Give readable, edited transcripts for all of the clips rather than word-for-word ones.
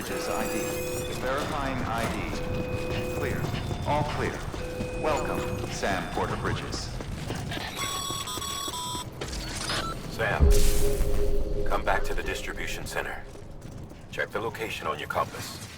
Bridges ID. Verifying ID. Clear. All clear. Welcome, Sam Porter Bridges. Sam, come back to the distribution center. Check the location on your compass.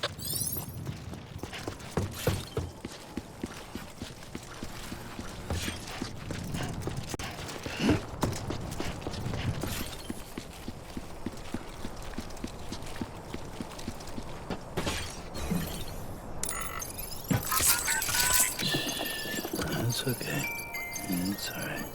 It's okay. It's all right.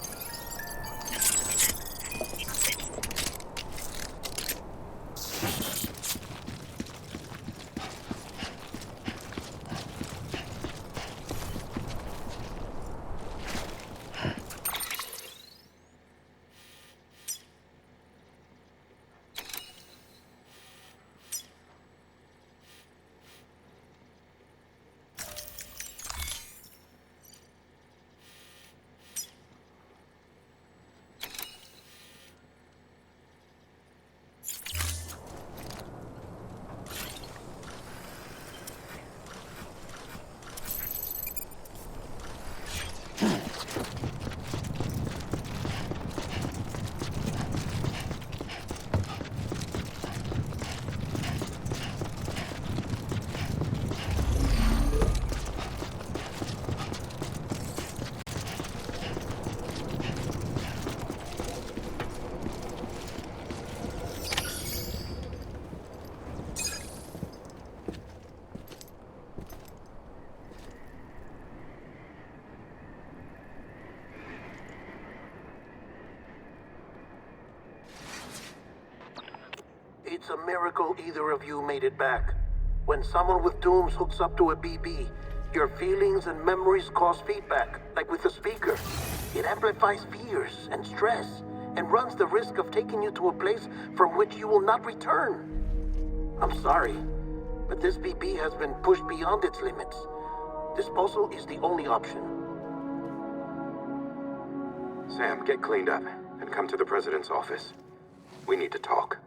It's a miracle either of you made it back. When someone with dooms hooks up to a BB, your feelings and memories cause feedback, like with the speaker. It amplifies fears and stress, and runs the risk of taking you to a place from which you will not return. I'm sorry, but this BB has been pushed beyond its limits. Disposal is the only option. Sam, get cleaned up and come to the president's office. We need to talk.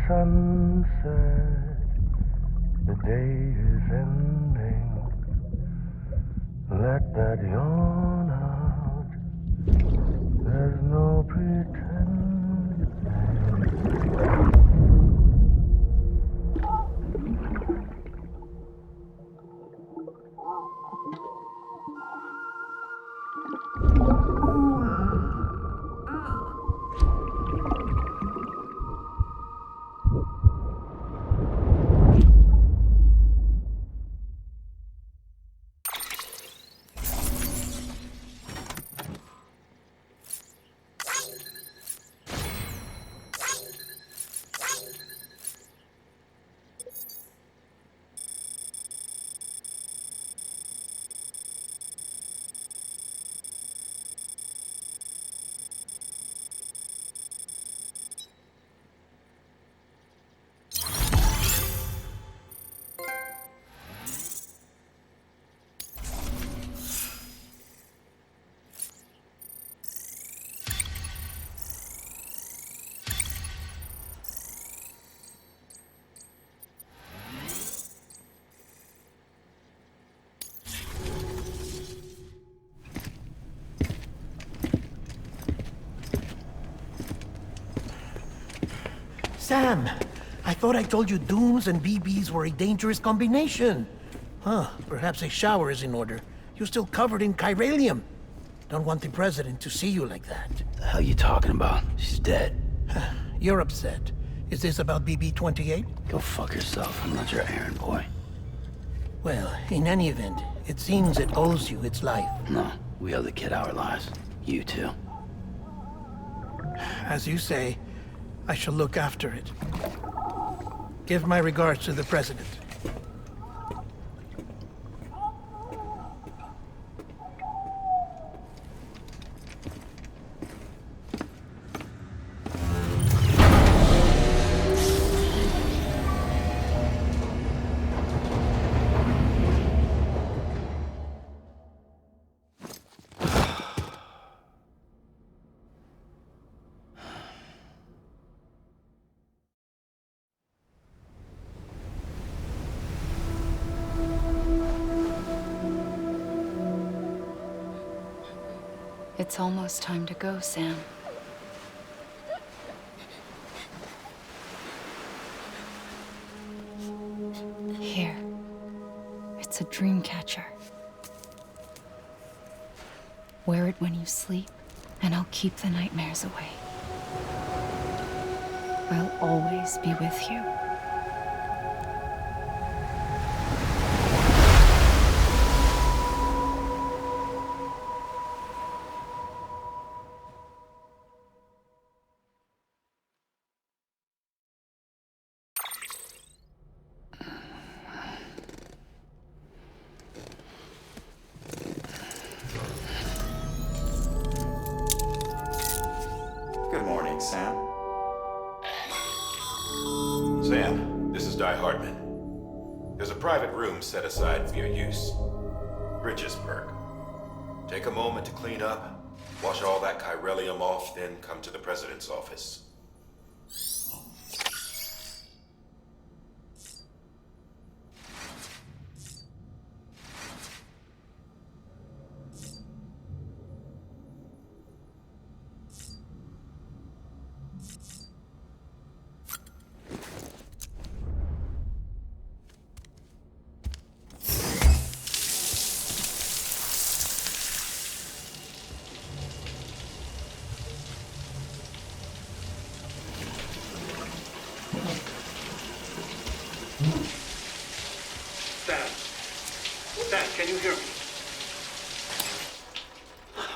Sunset, the day is ending. Let that yawn out. There's no pretending. Sam, I thought I told you dooms and BBs were a dangerous combination. Huh, perhaps a shower is in order. You're still covered in chiralium. Don't want the president to see you like that. The hell you talking about? She's dead. You're upset. Is this about BB-28? Go fuck yourself. I'm not your errand boy. Well, in any event, it seems it owes you its life. No, we owe the kid our lives. You too. As you say, I shall look after it. Give my regards to the President. It's almost time to go, Sam. Here. It's a dream catcher. Wear it when you sleep, and I'll keep the nightmares away. I'll always be with you. Good morning, Sam. Sam, this is Di Hartman. There's a private room set aside for your use. Bridges perk. Take a moment to clean up, wash all that chiralium off, then come to the President's office. Sam, can you hear me?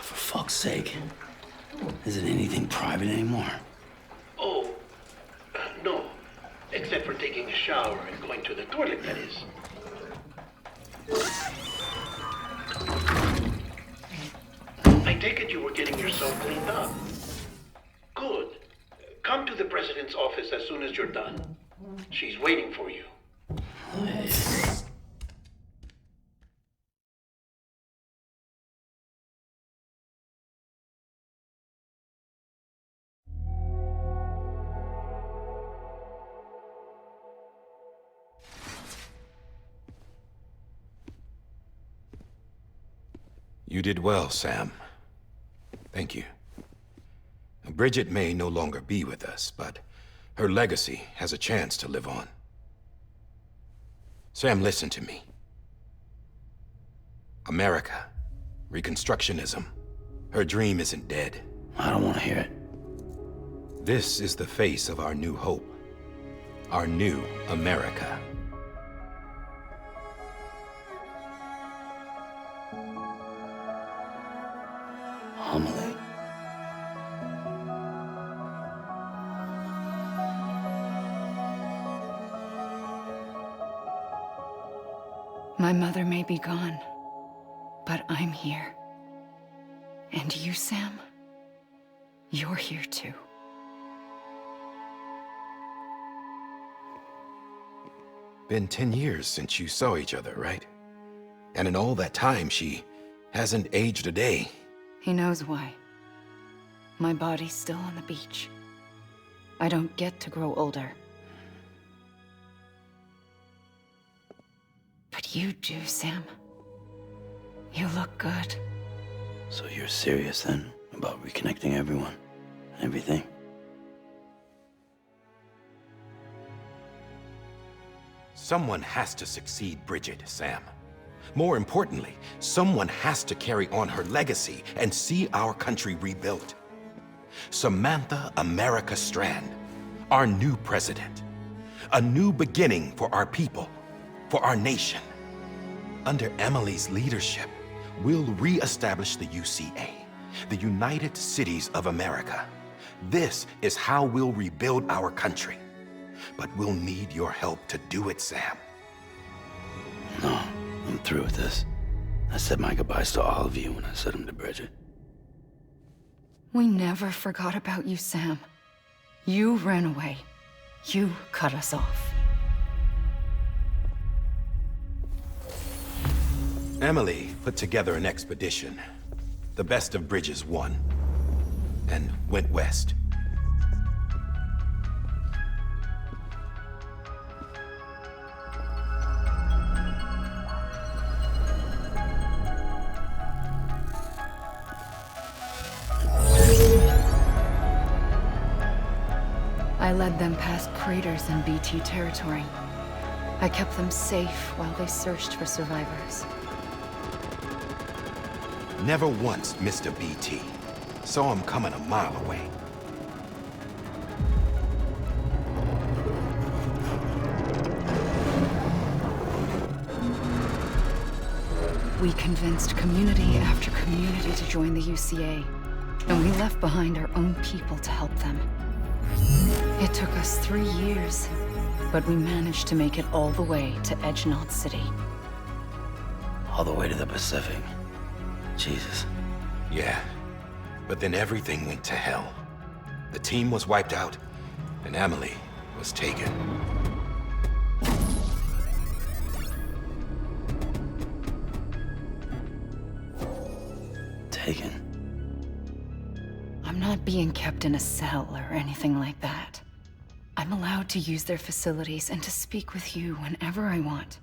For fuck's sake. Is it anything private anymore? Oh, no. Except for taking a shower and going to the toilet, that is. I take it you were getting yourself cleaned up. Good. Come to the President's office as soon as you're done. She's waiting for you. You did well, Sam. Thank you. Bridget may no longer be with us, but her legacy has a chance to live on. Sam, listen to me. America, Reconstructionism, her dream isn't dead. I don't want to hear it. This is the face of our new hope. Our new America. Homily. My mother may be gone, but I'm here. And you, Sam, you're here too. Been 10 years since you saw each other, right? And in all that time, she hasn't aged a day. He knows why. My body's still on the beach. I don't get to grow older. But you do, Sam. You look good. So you're serious then about reconnecting everyone and everything? Someone has to succeed Bridget, Sam. More importantly, someone has to carry on her legacy and see our country rebuilt. Samantha America Strand our new president. A new beginning for our people, for our nation. Under Emily's leadership, we'll re-establish the UCA, the United Cities of America. This is how we'll rebuild our country. But we'll need your help to do it, Sam. No, I'm through with this. I said my goodbyes to all of you when I said them to Bridget. We never forgot about you, Sam. You ran away. You cut us off. Emily put together an expedition. The best of Bridges won. And went west. I led them past craters in BT territory. I kept them safe while they searched for survivors. Never once missed a BT. Saw him coming a mile away. We convinced community after community to join the UCA, and we left behind our own people to help them. It took us 3 years, but we managed to make it all the way to Edgenot City. All the way to the Pacific. Jesus. Yeah, but then everything went to hell. The team was wiped out, and Emily was taken. Taken? I'm not being kept in a cell or anything like that. I'm allowed to use their facilities and to speak with you whenever I want.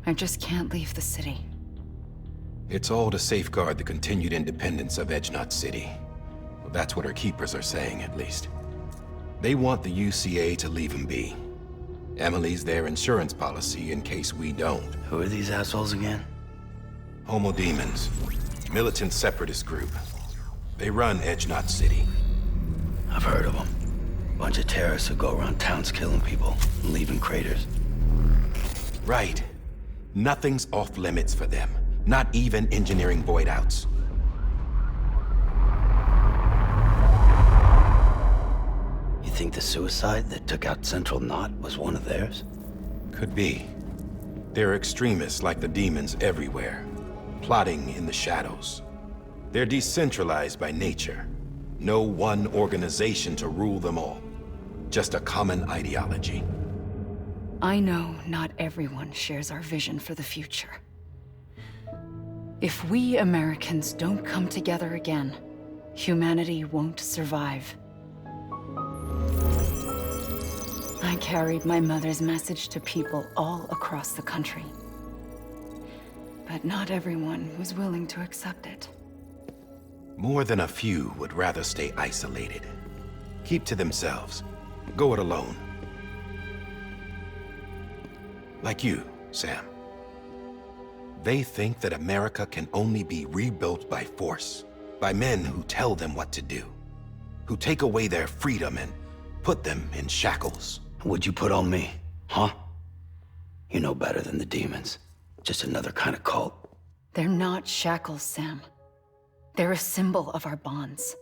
I just can't leave the city. It's all to safeguard the continued independence of Edgenot City. Well, that's what our keepers are saying, at least. They want the UCA to leave him be. Emily's their insurance policy in case we don't. Who are these assholes again? Homo Demons. Militant separatist group. They run Edgenot City. I've heard of them. Bunch of terrorists who go around towns killing people and leaving craters. Right. Nothing's off limits for them. Not even engineering void outs. You think the suicide that took out Central Knot was one of theirs? Could be. There are extremists like the demons everywhere, plotting in the shadows. They're decentralized by nature. No one organization to rule them all. Just a common ideology. I know not everyone shares our vision for the future. If we Americans don't come together again, humanity won't survive. I carried my mother's message to people all across the country. But not everyone was willing to accept it. More than a few would rather stay isolated. Keep to themselves. Go it alone. Like you, Sam. They think that America can only be rebuilt by force, by men who tell them what to do, who take away their freedom and put them in shackles. What'd you put on me, huh? You know better than the demons. Just another kind of cult. They're not shackles, Sam. They're a symbol of our bonds.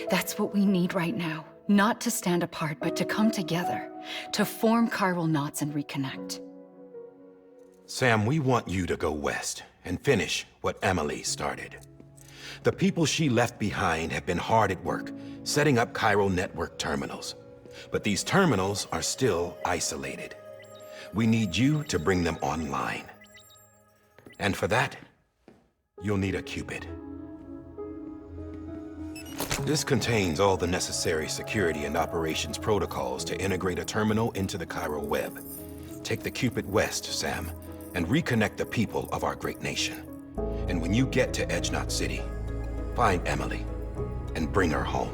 That's what we need right now. Not to stand apart, but to come together, to form chiral knots and reconnect. Sam, we want you to go west and finish what Emily started. The people she left behind have been hard at work, setting up chiral network terminals. But these terminals are still isolated. We need you to bring them online. And for that, you'll need a Cupid. This contains all the necessary security and operations protocols to integrate a terminal into the chiral web. Take the Cupid west, Sam, and reconnect the people of our great nation. And when you get to Edgenot City, find Emily and bring her home.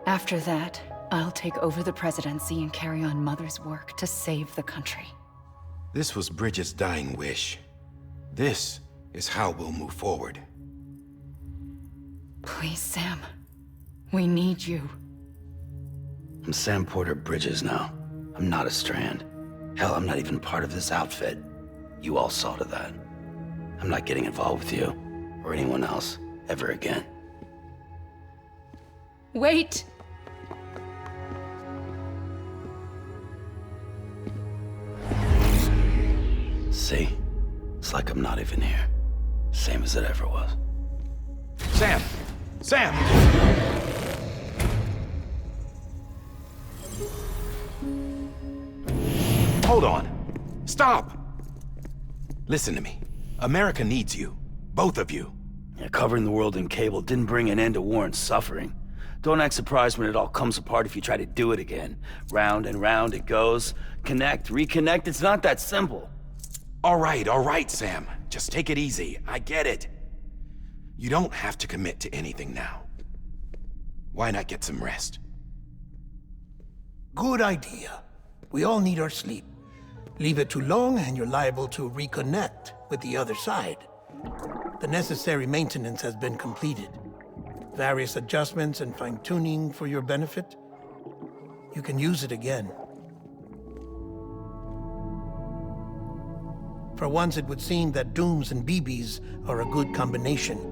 After that, I'll take over the presidency and carry on Mother's work to save the country. This was Bridget's dying wish. This is how we'll move forward. Please, Sam. We need you. I'm Sam Porter Bridges now. I'm not a Strand. Hell, I'm not even part of this outfit. You all saw to that. I'm not getting involved with you, or anyone else, ever again. Wait! See? It's like I'm not even here. Same as it ever was. Sam! Sam! Hold on. Stop! Listen to me. America needs you. Both of you. Yeah, covering the world in cable didn't bring an end to war and suffering. Don't act surprised when it all comes apart if you try to do it again. Round and round it goes. Connect, reconnect, it's not that simple. All right, Sam. Just take it easy. I get it. You don't have to commit to anything now. Why not get some rest? Good idea. We all need our sleep. Leave it too long and you're liable to reconnect with the other side. The necessary maintenance has been completed. Various adjustments and fine-tuning for your benefit. You can use it again. For once, it would seem that Dooms and BBs are a good combination.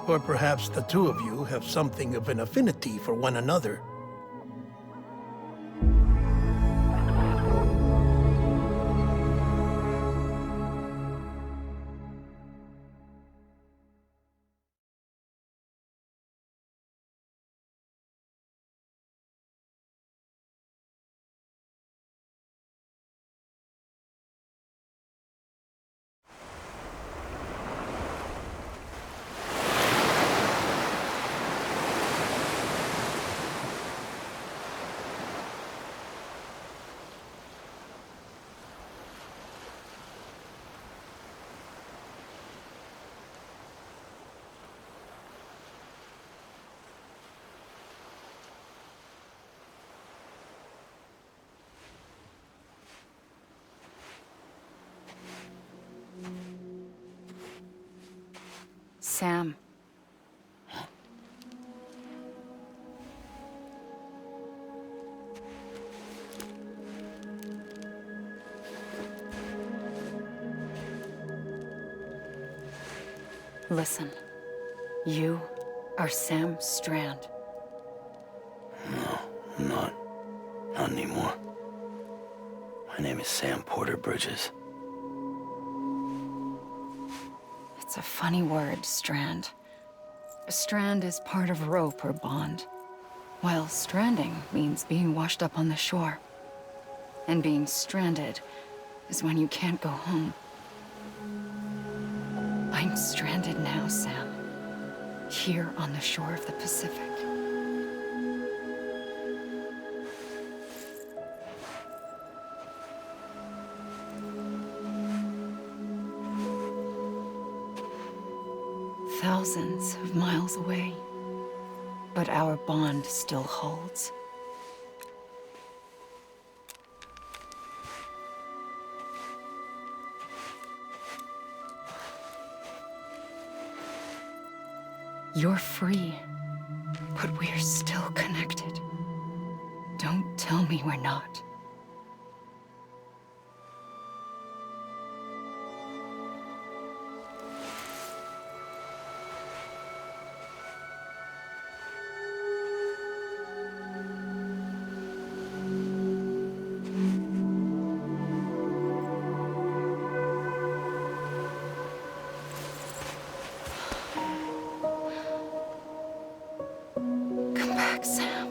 Or perhaps the two of you have something of an affinity for one another. Sam. Listen. You are Sam Strand. No, I'm not. Not anymore. My name is Sam Porter Bridges. It's a funny word, Strand. A strand is part of rope or bond, while stranding means being washed up on the shore. And being stranded is when you can't go home. I'm stranded now, Sam. Here on the shore of the Pacific. Thousands of miles away, but our bond still holds. You're free, but we're still connected. Don't tell me we're not. Come back, Sam.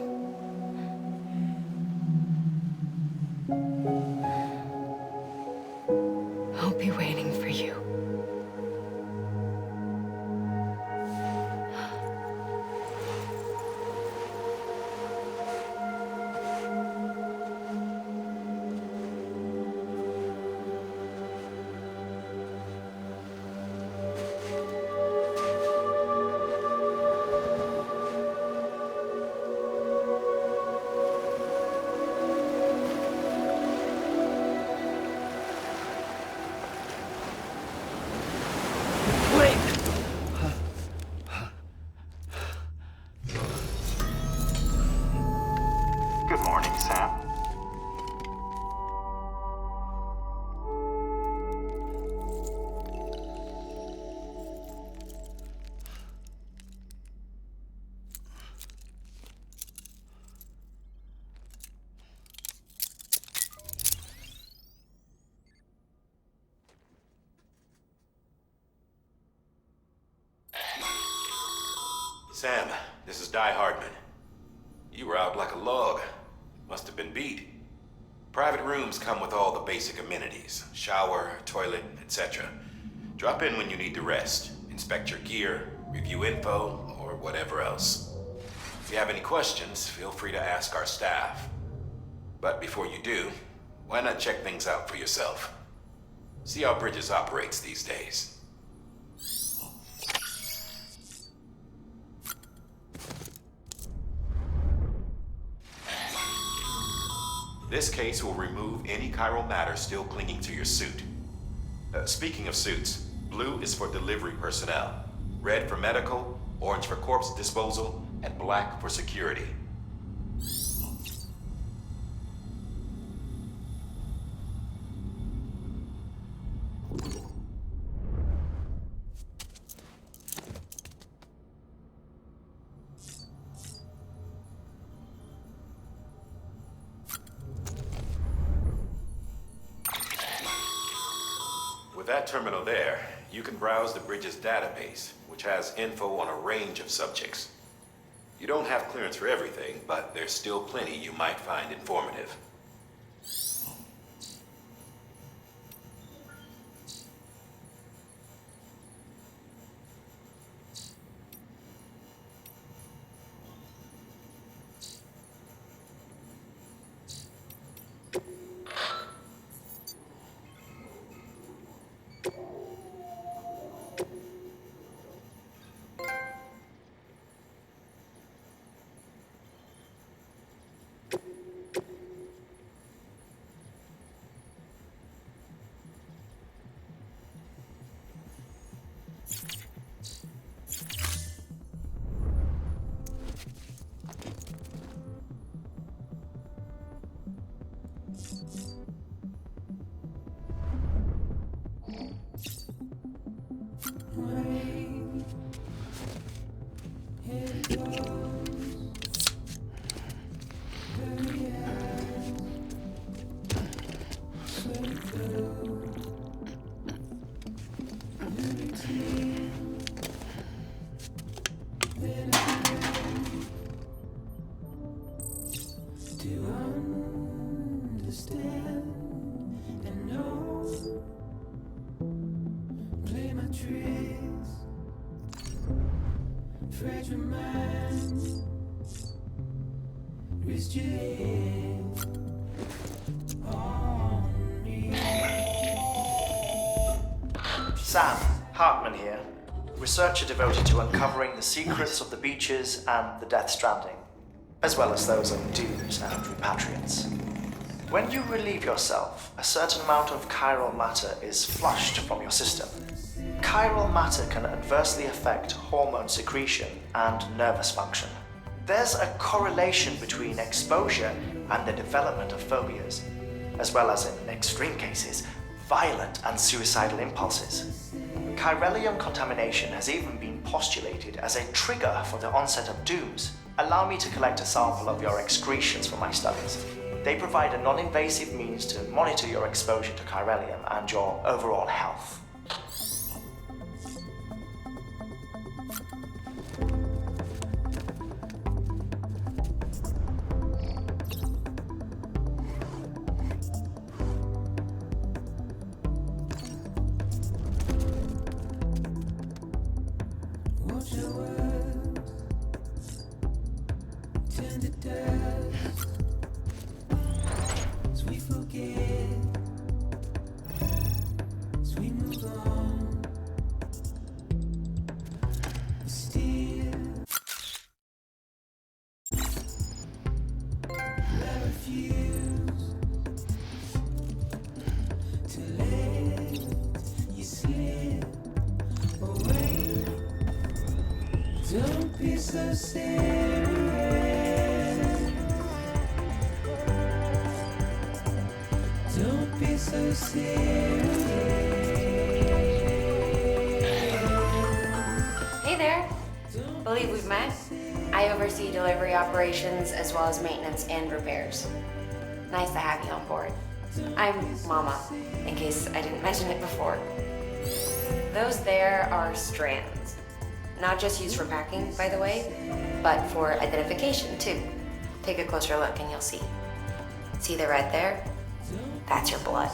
Sam, this is Die Hardman. You were out like a log. Must have been beat. Private rooms come with all the basic amenities. Shower, toilet, etc. Drop in when you need to rest. Inspect your gear, review info, or whatever else. If you have any questions, feel free to ask our staff. But before you do, why not check things out for yourself? See how Bridges operates these days. This case will remove any chiral matter still clinging to your suit. Speaking of suits, blue is for delivery personnel, red for medical, orange for corpse disposal, and black for security. With that terminal there, you can browse the Bridges database, which has info on a range of subjects. You don't have clearance for everything, but there's still plenty you might find informative. Sam, Hartman here, researcher devoted to uncovering the secrets of the beaches and the Death Stranding, as well as those of dooms and repatriants. When you relieve yourself, a certain amount of chiral matter is flushed from your system. Chiral matter can adversely affect hormone secretion and nervous function. There's a correlation between exposure and the development of phobias, as well as, in extreme cases, violent and suicidal impulses. Chiralium contamination has even been postulated as a trigger for the onset of dooms. Allow me to collect a sample of your excretions for my studies. They provide a non-invasive means to monitor your exposure to chiralium and your overall health. Don't be so serious. Don't be so serious. Hey there. Believe we've met? I oversee delivery operations as well as maintenance and repairs. Nice to have you on board. I'm Mama, in case I didn't mention it before. Those there are strands. Not just used for packing, by the way, but for identification too. Take a closer look and you'll see. See the red there? That's your blood.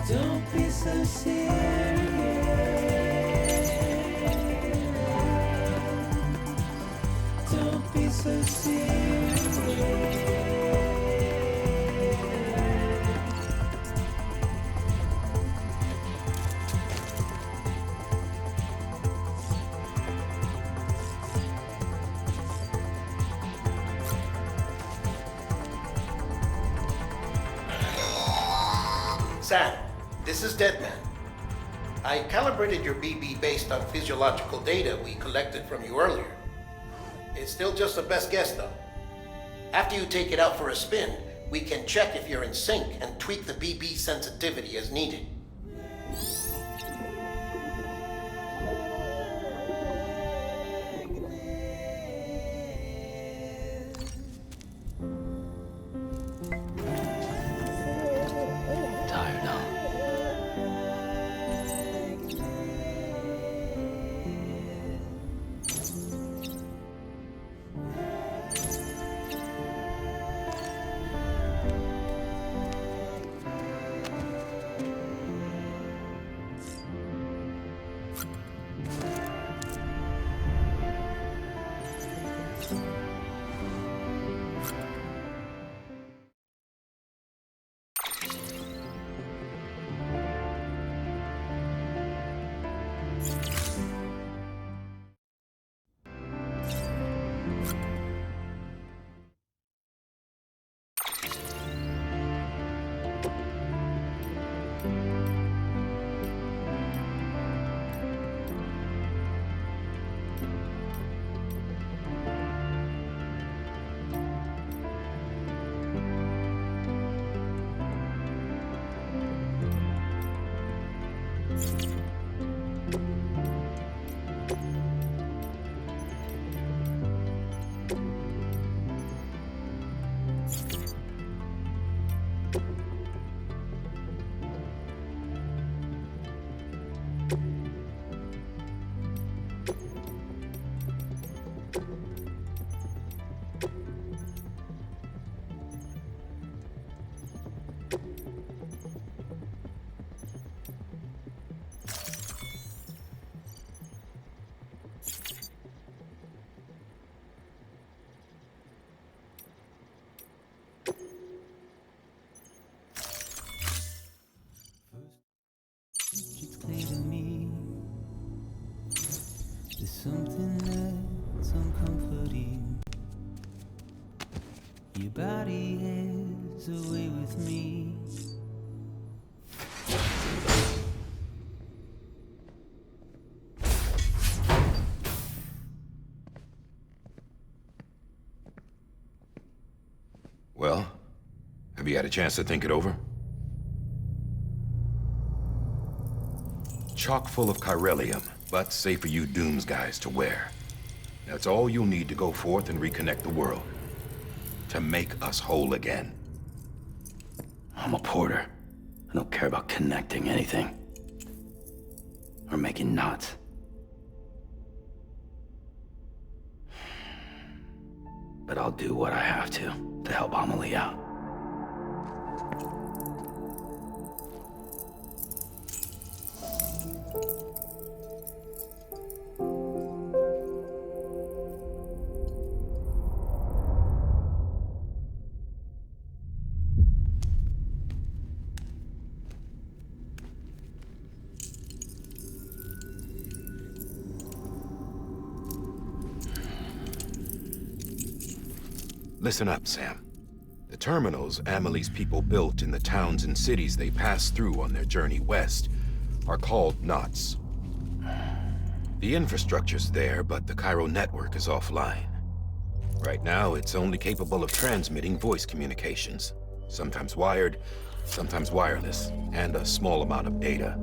Don't be so serious. Don't be so serious. Sam, this is Deadman. I calibrated your BB based on physiological data we collected from you earlier. It's still just a best guess, though. After you take it out for a spin, we can check if you're in sync and tweak the BB sensitivity as needed. Tired, huh? It's clear to me there's something that's uncomforting. Your body is away with me. Well, have you had a chance to think it over? Chock full of chiralium, but safe for you Dooms guys to wear. That's all you'll need to go forth and reconnect the world. To make us whole again. I'm a porter. I don't care about connecting anything. Or making knots. But I'll do what I have to help Amelie out. Listen up, Sam. The terminals Amelie's people built in the towns and cities they passed through on their journey west are called knots. The infrastructure's there, but the Cairo network is offline. Right now, it's only capable of transmitting voice communications. Sometimes wired, sometimes wireless, and a small amount of data.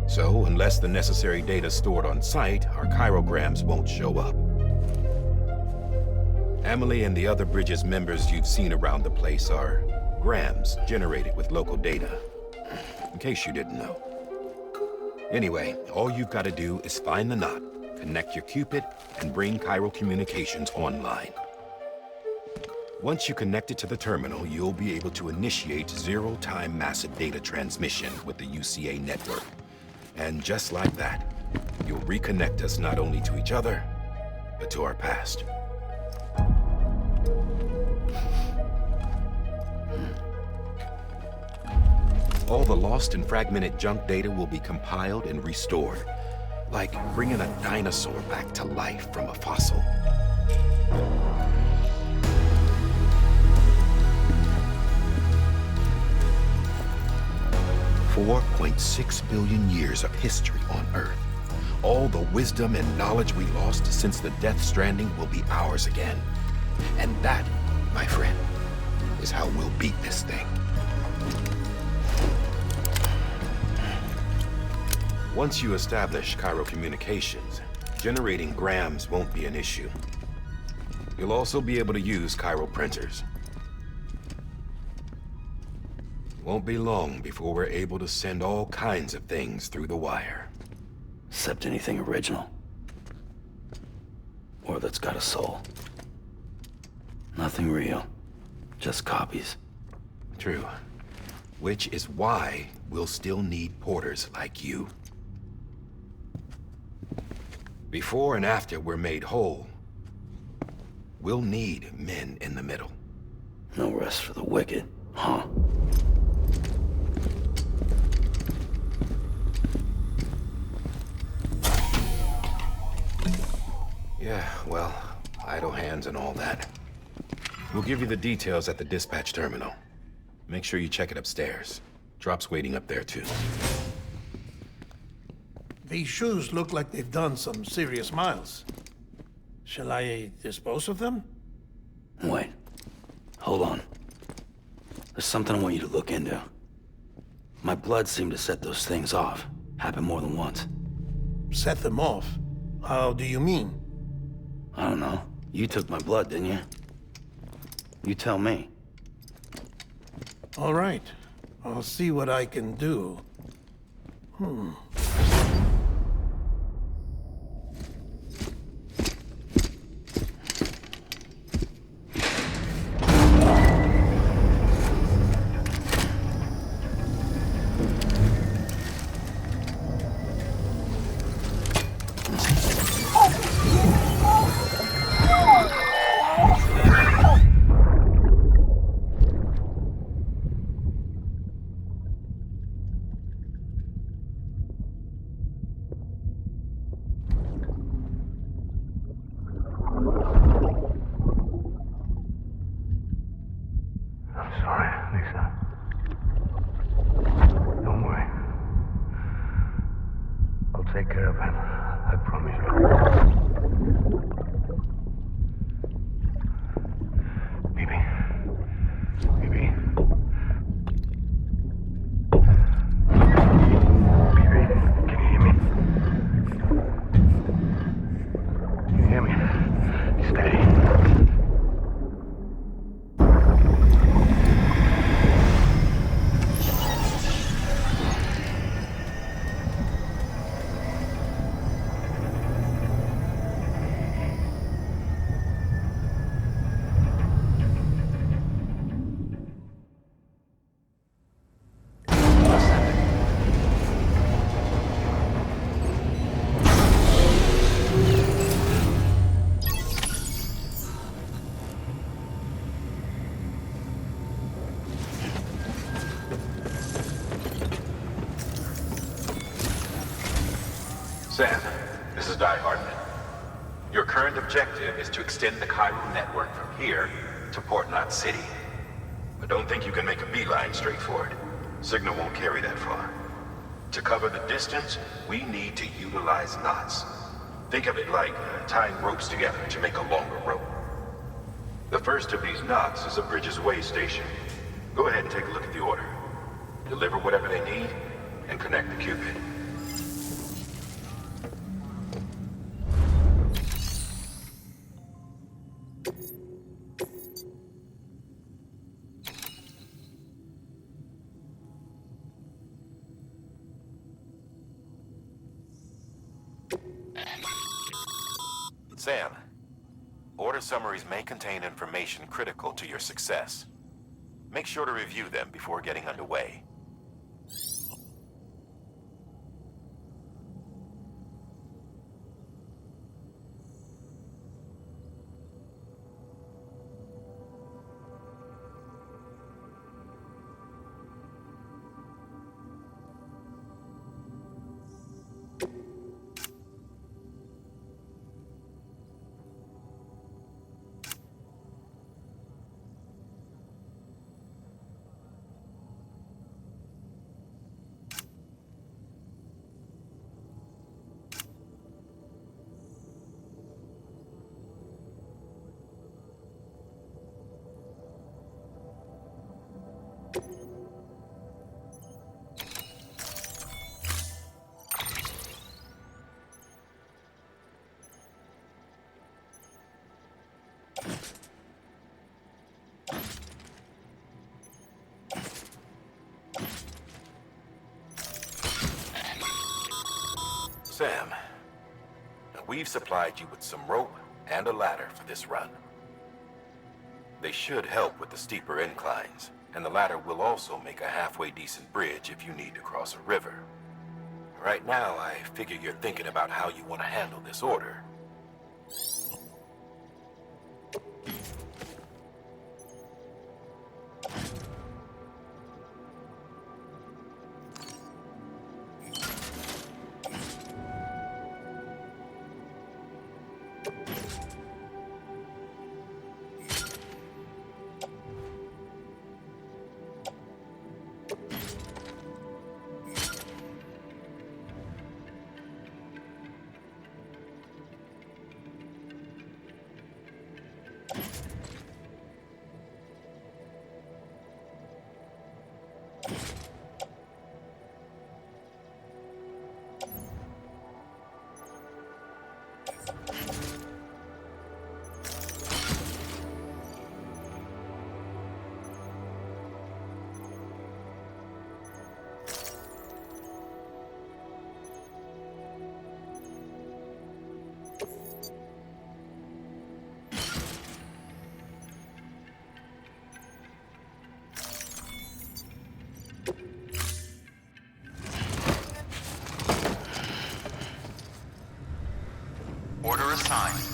So, unless the necessary data's stored on site, our chirograms won't show up. Emily and the other Bridges members you've seen around the place are grams generated with local data. In case you didn't know. Anyway, all you've got to do is find the knot, connect your Cupid, and bring Chiral Communications online. Once you connect it to the terminal, you'll be able to initiate zero-time massive data transmission with the UCA network. And just like that, you'll reconnect us not only to each other, but to our past. All the lost and fragmented junk data will be compiled and restored, like bringing a dinosaur back to life from a fossil. $4.6 billion years of history on Earth. All the wisdom and knowledge we lost since the Death Stranding will be ours again. And that, my friend, is how we'll beat this thing. Once you establish Chiral Communications, generating grams won't be an issue. You'll also be able to use Chiral printers. Won't be long before we're able to send all kinds of things through the wire. Except anything original. Or that's got a soul. Nothing real. Just copies. True. Which is why we'll still need porters like you. Before and after we're made whole, we'll need men in the middle. No rest for the wicked, huh? Yeah, well, idle hands and all that. We'll give you the details at the dispatch terminal. Make sure you check it upstairs. Drop's waiting up there, too. These shoes look like they've done some serious miles. Shall I dispose of them? Wait. Hold on. There's something I want you to look into. My blood seemed to set those things off. Happened more than once. Set them off? How do you mean? I don't know. You took my blood, didn't you? You tell me. All right. I'll see what I can do. Take care of him. I promise you. Baby. Baby. Baby, can you hear me? Can you hear me? Steady. Sam, this is Die Hartman. Your current objective is to extend the Chiral network from here to Port Knot City. But don't think you can make a beeline straight for it. Signal won't carry that far. To cover the distance, we need to utilize knots. Think of it like tying ropes together to make a longer rope. The first of these knots is a Bridges Way station. Go ahead and take a look at the order. Deliver whatever they need, and connect the Cupid. Sam, order summaries may contain information critical to your success. Make sure to review them before getting underway. Sam, we've supplied you with some rope and a ladder for this run. They should help with the steeper inclines, and the ladder will also make a halfway decent bridge if you need to cross a river. Right now, I figure you're thinking about how you want to handle this order. Order assigned.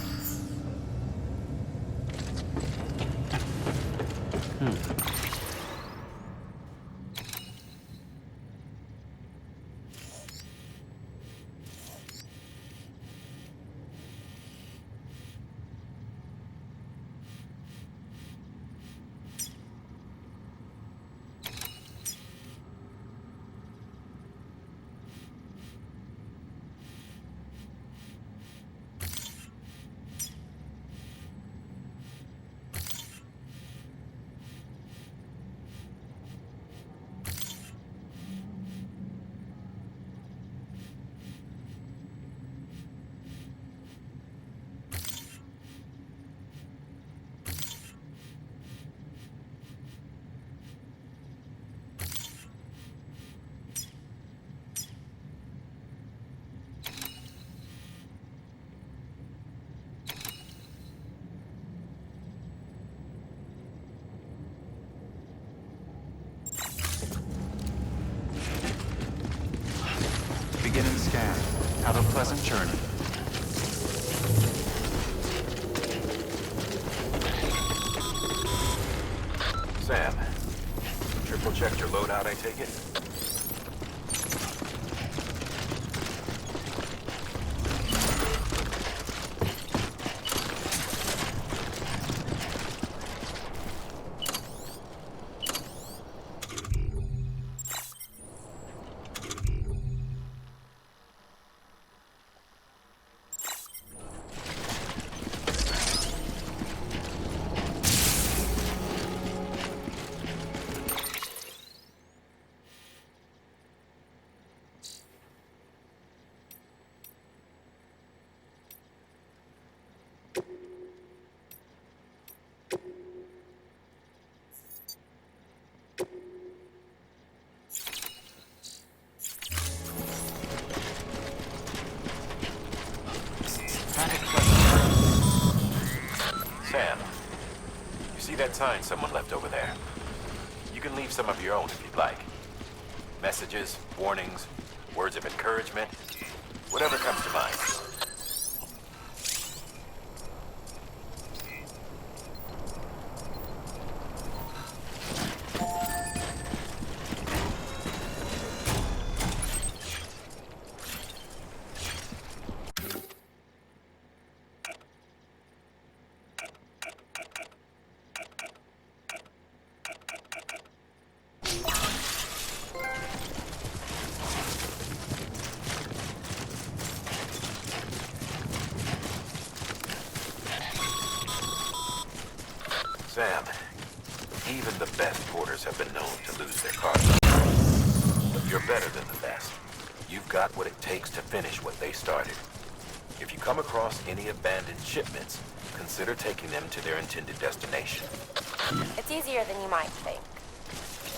Beginning scan. Have a pleasant journey. Sam, triple checked your loadout, I take it? red sign someone left over there. You can leave some of your own if you'd like. Messages, warnings, words of encouragement, whatever comes to mind. Sam, even the best porters have been known to lose their cargo. But you're better than the best. You've got what it takes to finish what they started. If you come across any abandoned shipments, consider taking them to their intended destination. It's easier than you might think.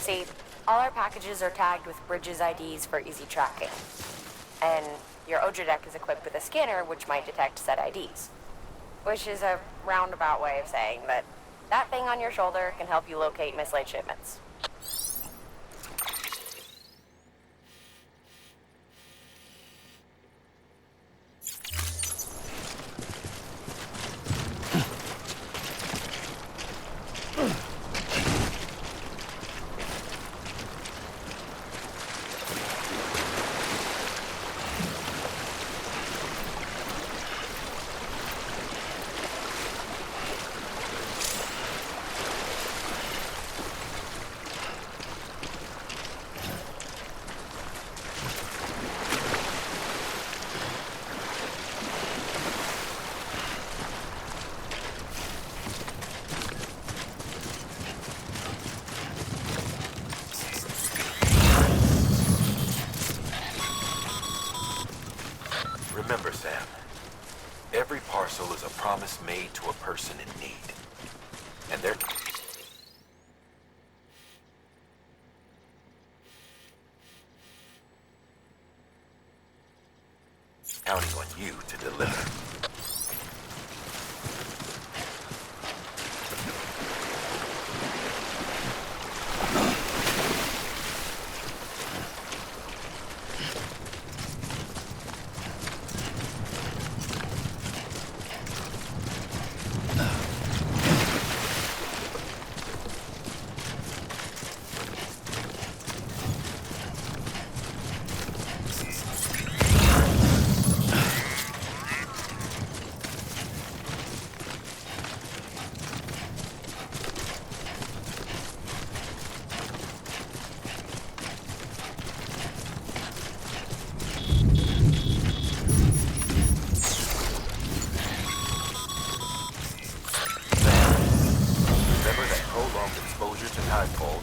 See, all our packages are tagged with Bridges IDs for easy tracking. And your Odra deck is equipped with a scanner which might detect said IDs. Which is a roundabout way of saying that that thing on your shoulder can help you locate mislaid shipments. Remember, Sam, every parcel is a promise made to a person in need. And they're counting on you to deliver.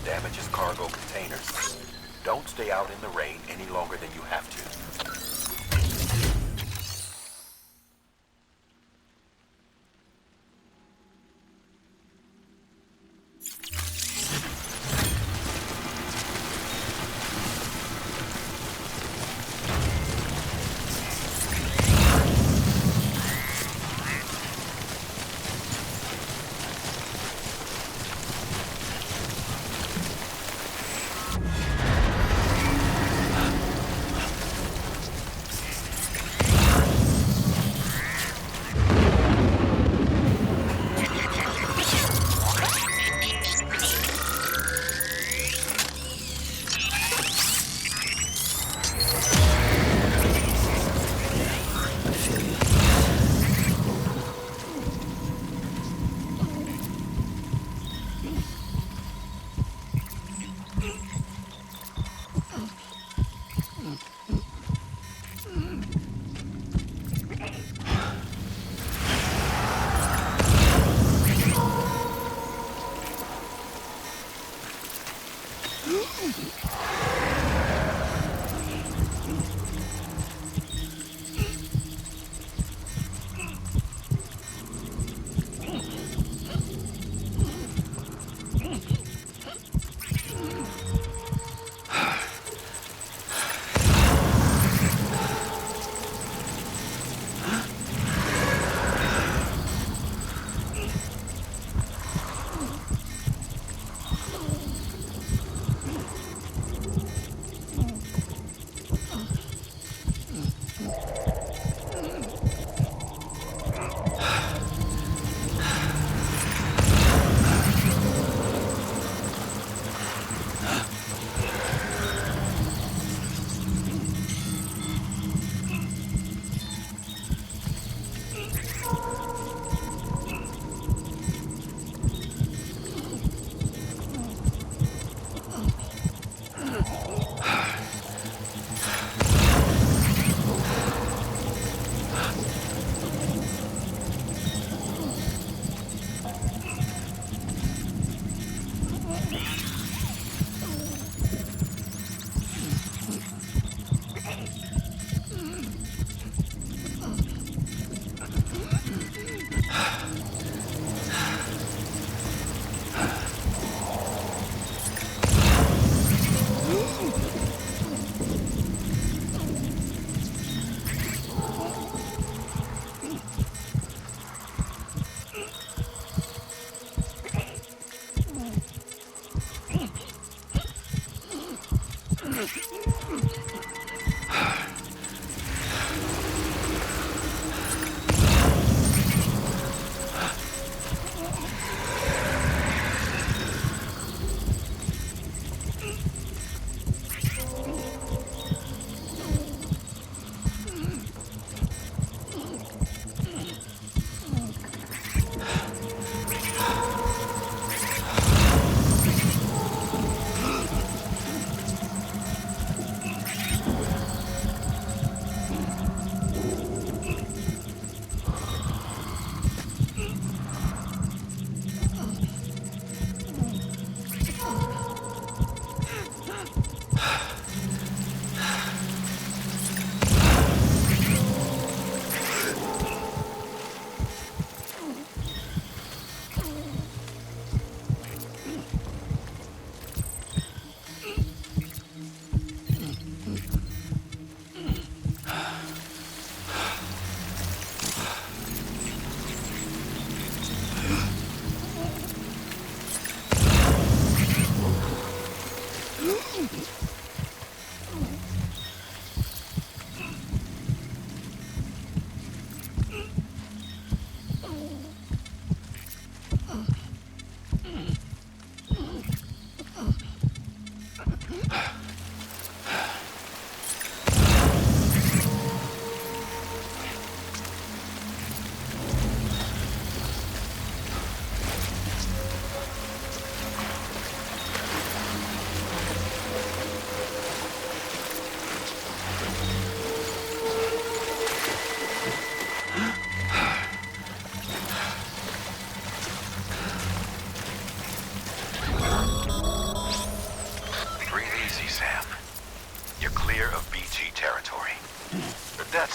Damages cargo containers. Don't stay out in the rain any longer than you have to.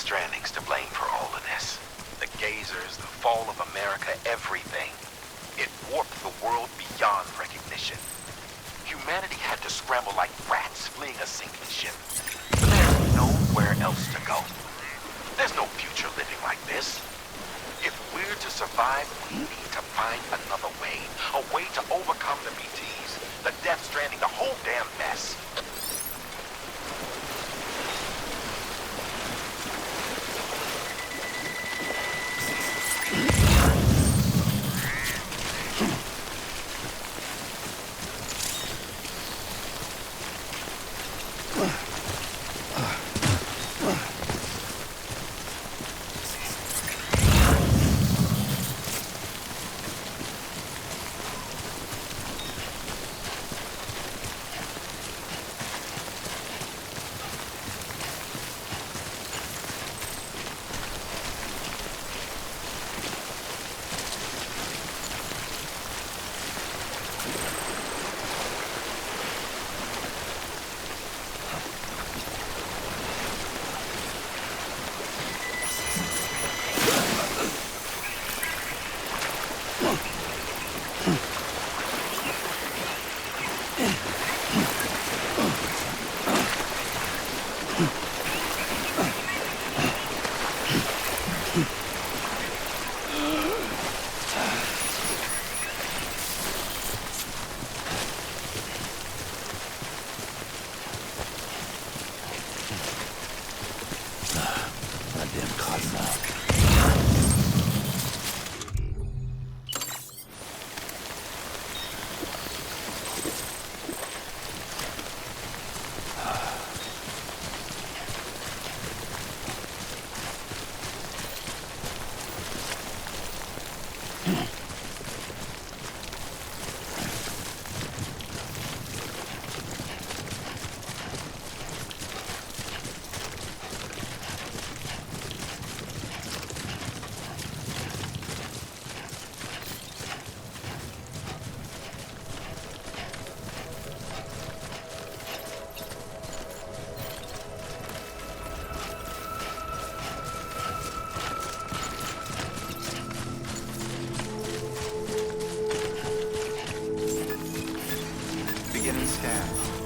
Stranding's to blame for all of this. The gazers, the fall of America, everything. It warped the world beyond recognition. Humanity had to scramble like rats fleeing a sinking ship. But there's nowhere else to go. There's no future living like this. If we're to survive, we need to find another way. A way to overcome the BTs, the Death Stranding, the whole damn mess.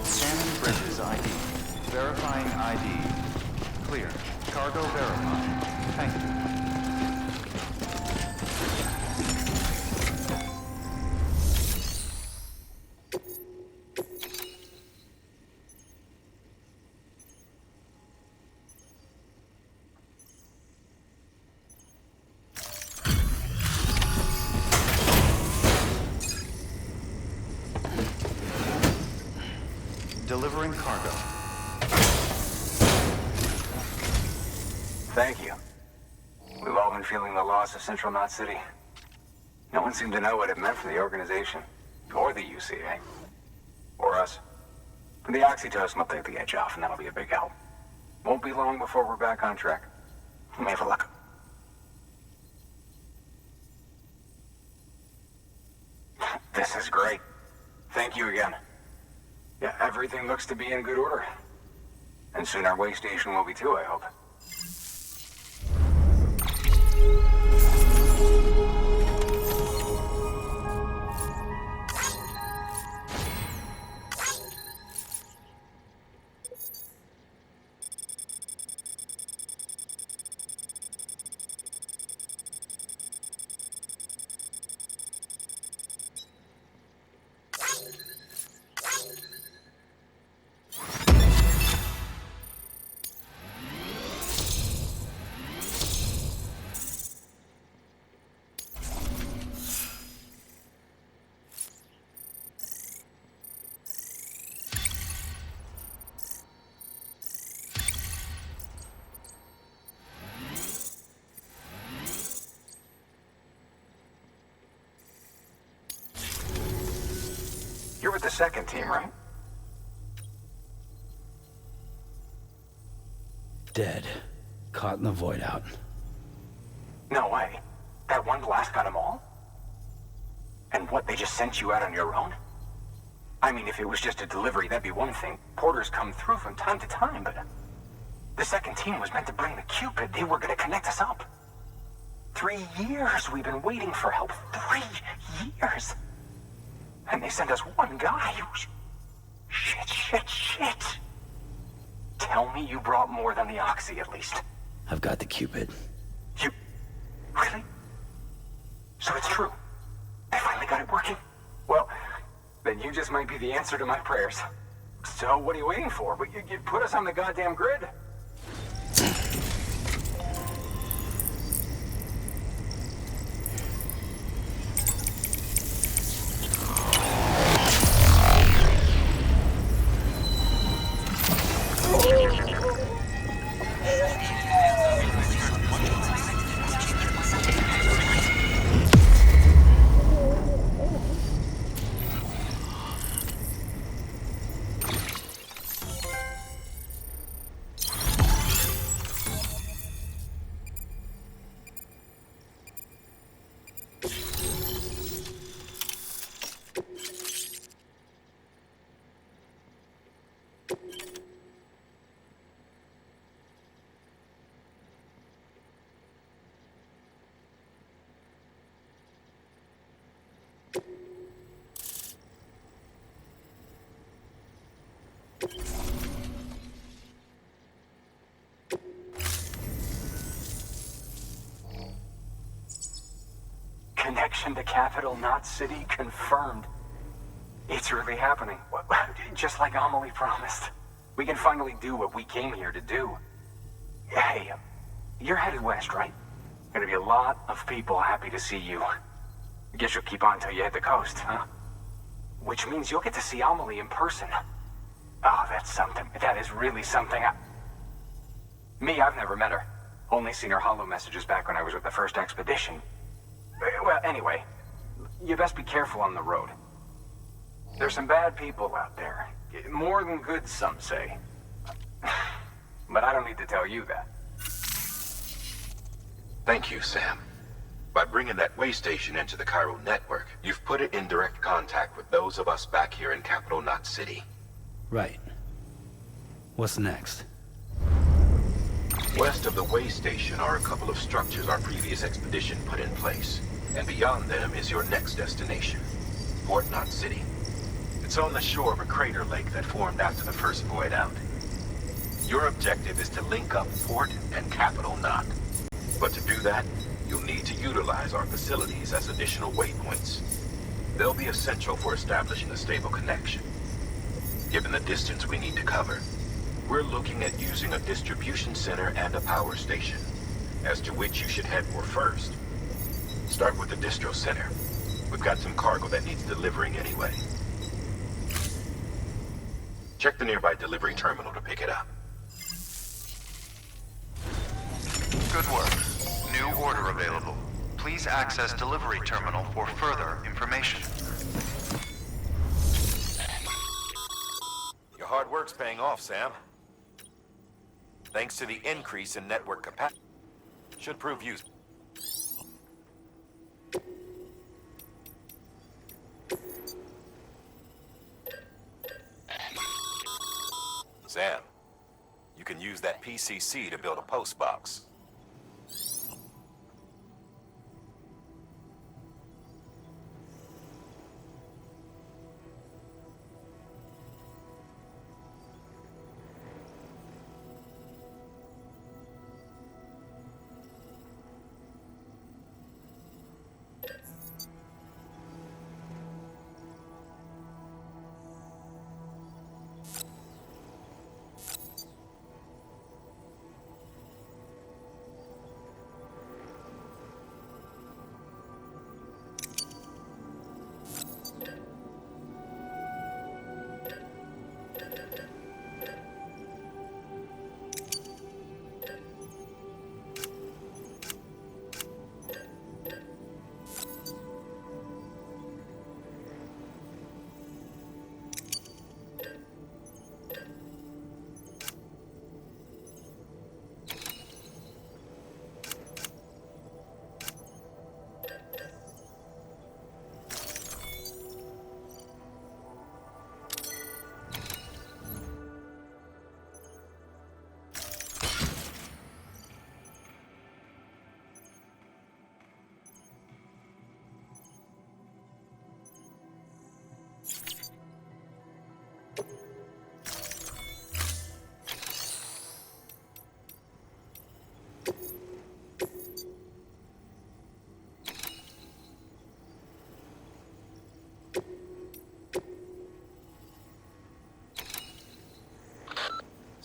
Scanning Bridges ID. Verifying ID. Clear. Cargo verified. Thank you. Delivering cargo. Thank you. We've all been feeling the loss of Central Knot City. No one seemed to know what it meant for the organization, or the UCA, or us. The oxytocin will take the edge off, and that'll be a big help. Won't be long before we're back on track. Let me have a look. This is great. Thank you again. Yeah, everything looks to be in good order. And soon our way station will be too, I hope. You're with the second team, right? Dead. Caught in the void out. No way. That one blast got them all? And what, they just sent you out on your own? I mean, if it was just a delivery, that'd be one thing. Porters come through from time to time, but... The second team was meant to bring the Cupid. They were gonna connect us up. 3 years we've been waiting for help. 3 years! And they sent us one guy. Shit. Tell me you brought more than the Oxy, at least. I've got the Cupid. You... Really? So it's true. I finally got it working. Well, then you just might be the answer to my prayers. So what are you waiting for? You put us on the goddamn grid. Connection to Capital Knot City confirmed. It's really happening. Just like Amelie promised. We can finally do what we came here to do. Hey, you're headed west, right? Gonna be a lot of people happy to see you. Guess you'll keep on till you hit the coast, huh? Which means you'll get to see Amelie in person. Oh, that's something. That is really something. Me, I've never met her. Only seen her holo messages back when I was with the first expedition. Well, anyway, you best be careful on the road. There's some bad people out there. More than good, some say. But I don't need to tell you that. Thank you, Sam. By bringing that way station into the Cairo network, you've put it in direct contact with those of us back here in Capital Knot City. Right. What's next? West of the way station are a couple of structures our previous expedition put in place. And beyond them is your next destination, Port Knot City. It's on the shore of a crater lake that formed after the first void out. Your objective is to link up Port and Capital Knot. But to do that, you'll need to utilize our facilities as additional waypoints. They'll be essential for establishing a stable connection. Given the distance we need to cover, we're looking at using a distribution center and a power station, as to which you should head for first. Start with the distro center. We've got some cargo that needs delivering anyway. Check the nearby delivery terminal to pick it up. Good work. New order available. Please access delivery terminal for further information. Your hard work's paying off, Sam. Thanks to the increase in network capacity. Should prove useful. Sam, you can use that PCC to build a post box.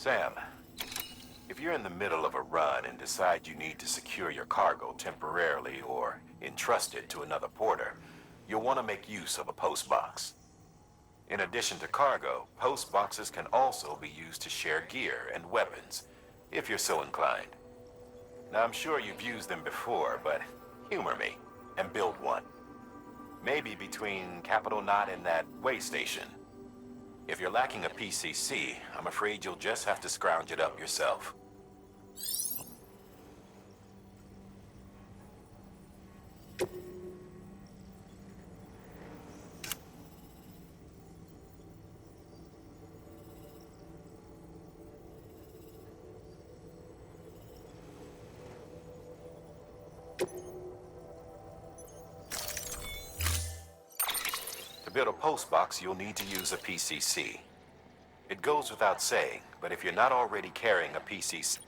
Sam, if you're in the middle of a run and decide you need to secure your cargo temporarily or entrust it to another porter, you'll want to make use of a post box. In addition to cargo, post boxes can also be used to share gear and weapons, if you're so inclined. Now, I'm sure you've used them before, but humor me and build one. Maybe between Capital Knot and that way station. If you're lacking a PCC, I'm afraid you'll just have to scrounge it up yourself. To build a post box, you'll need to use a PCC. It goes without saying, but if you're not already carrying a PCC...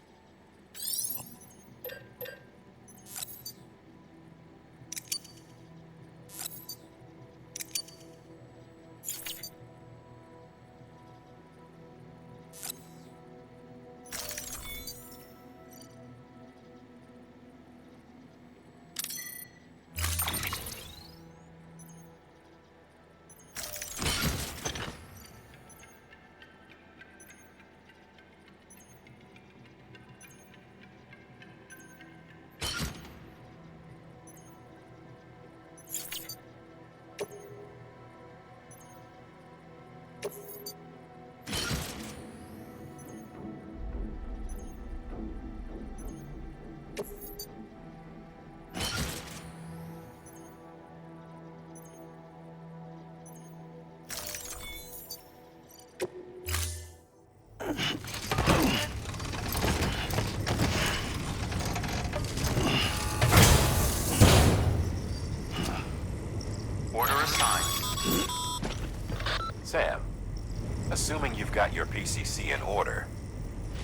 Assuming you've got your PCC in order,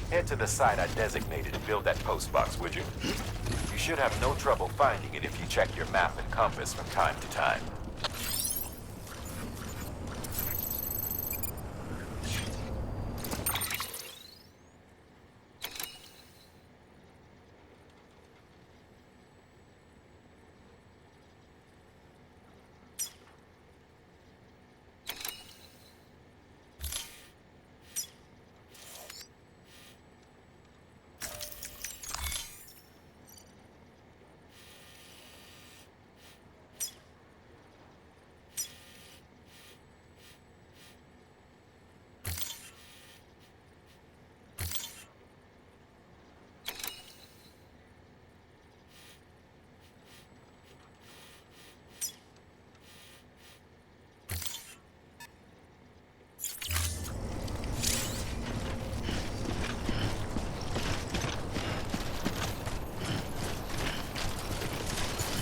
head to the site I designated and build that postbox, would you? You should have no trouble finding it if you check your map and compass from time to time.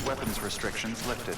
Weapons restrictions lifted.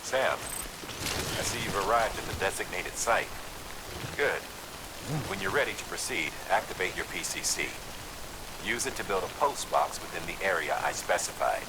Sam, I see you've arrived at the designated site. Good. When you're ready to proceed, activate your PCC. Use it to build a post box within the area I specified.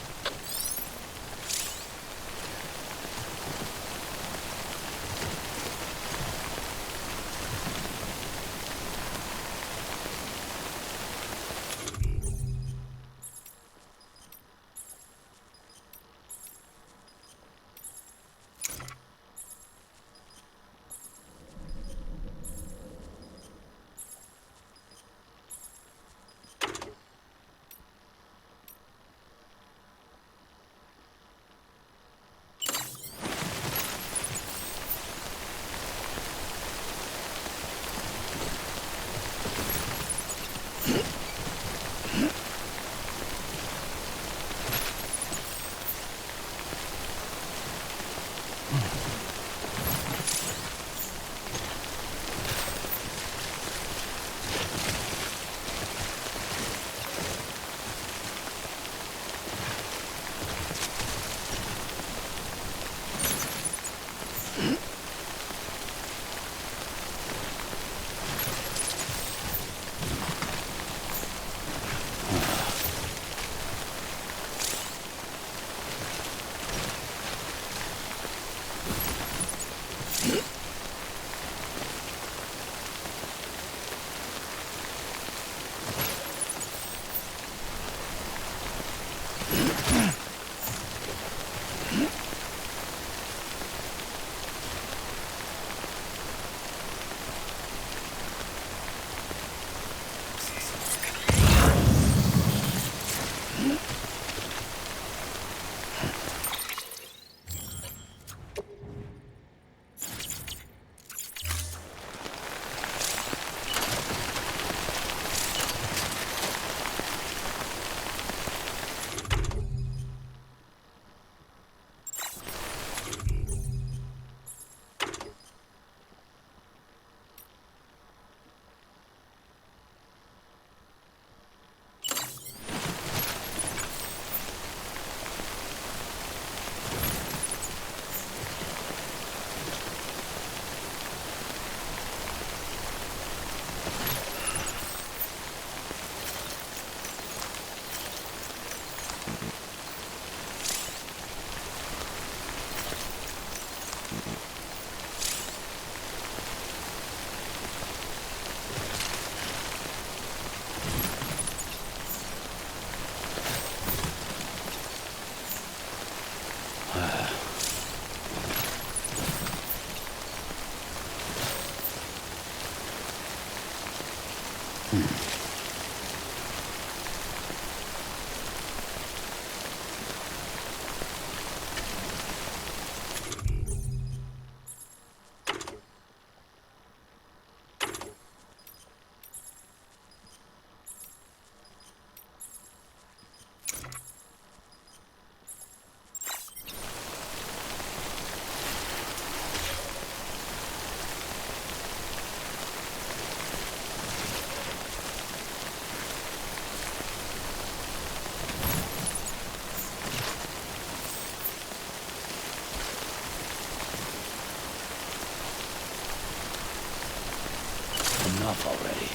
enough already.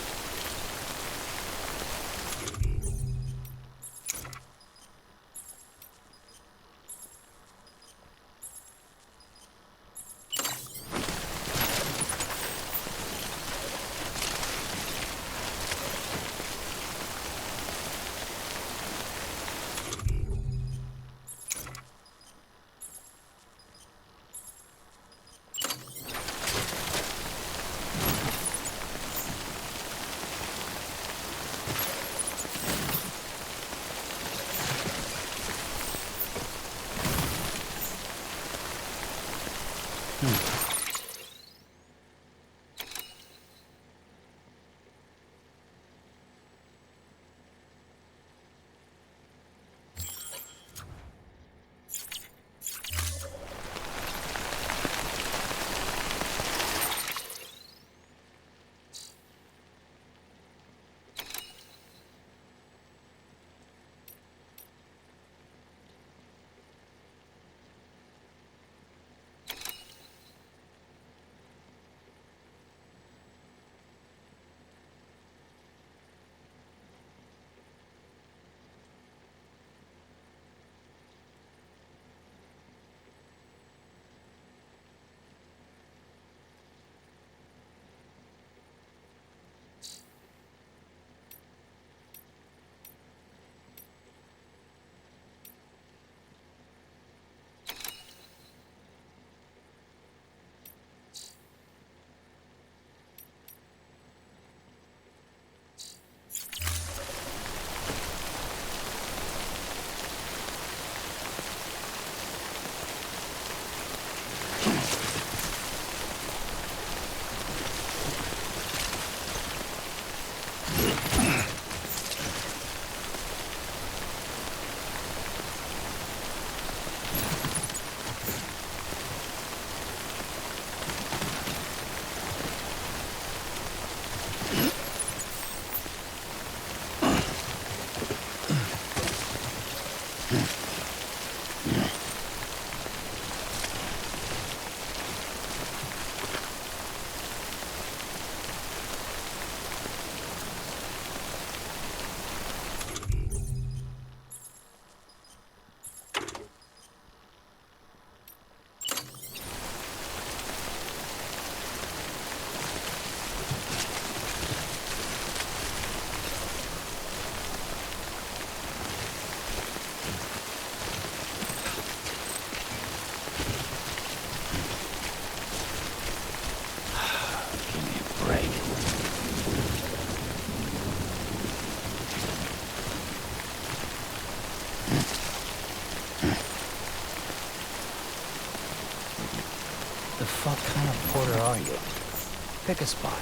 The fuck kind of porter are you? Pick a spot.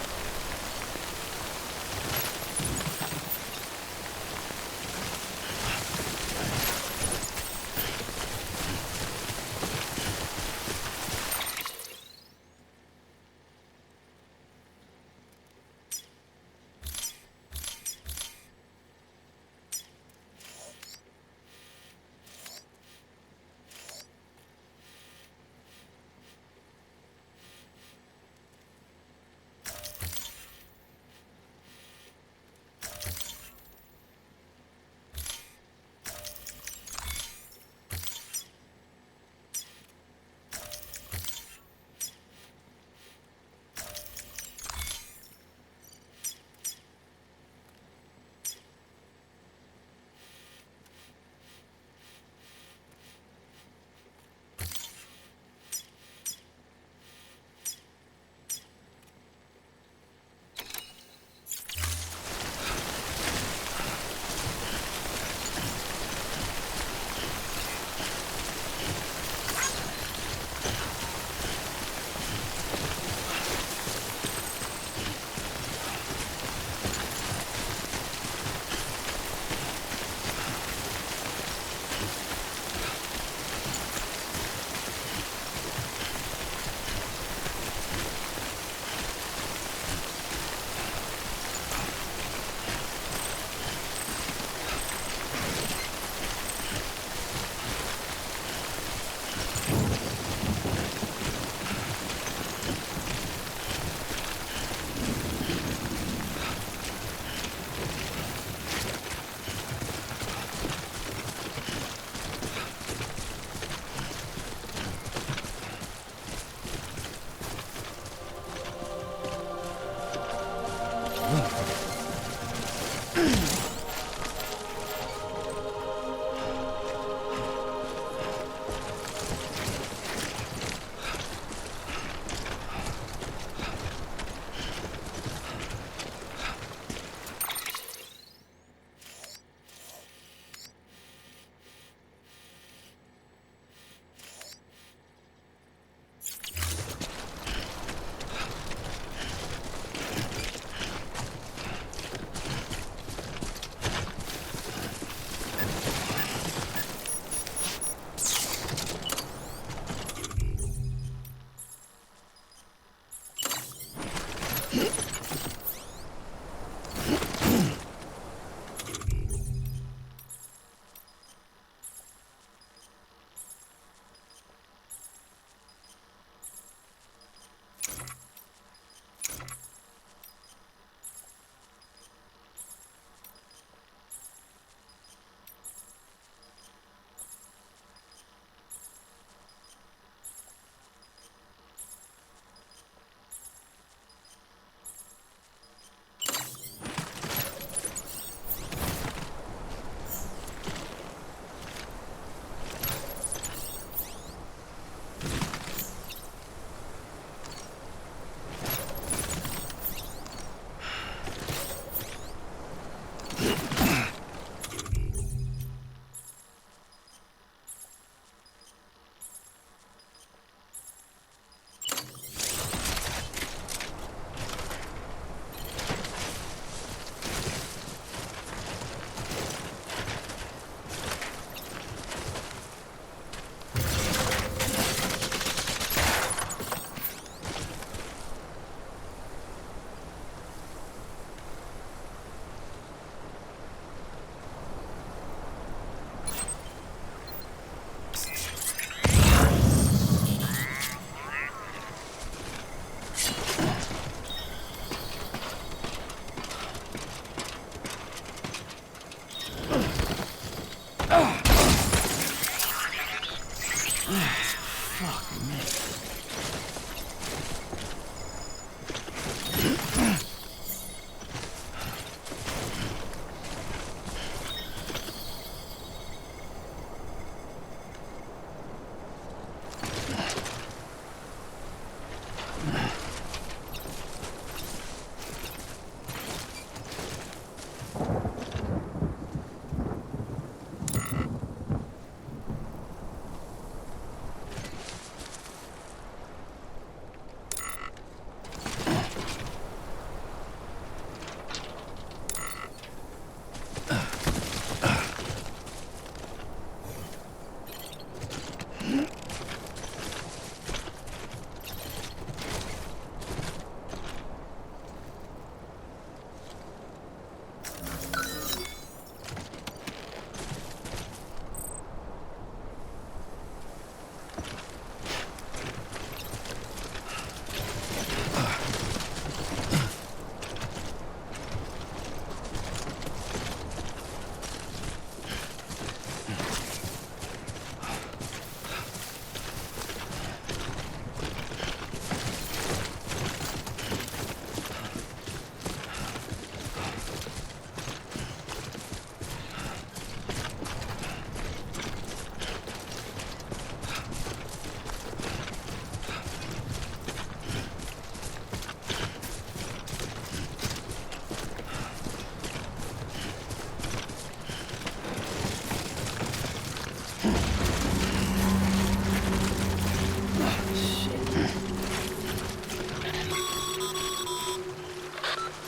Fuck me.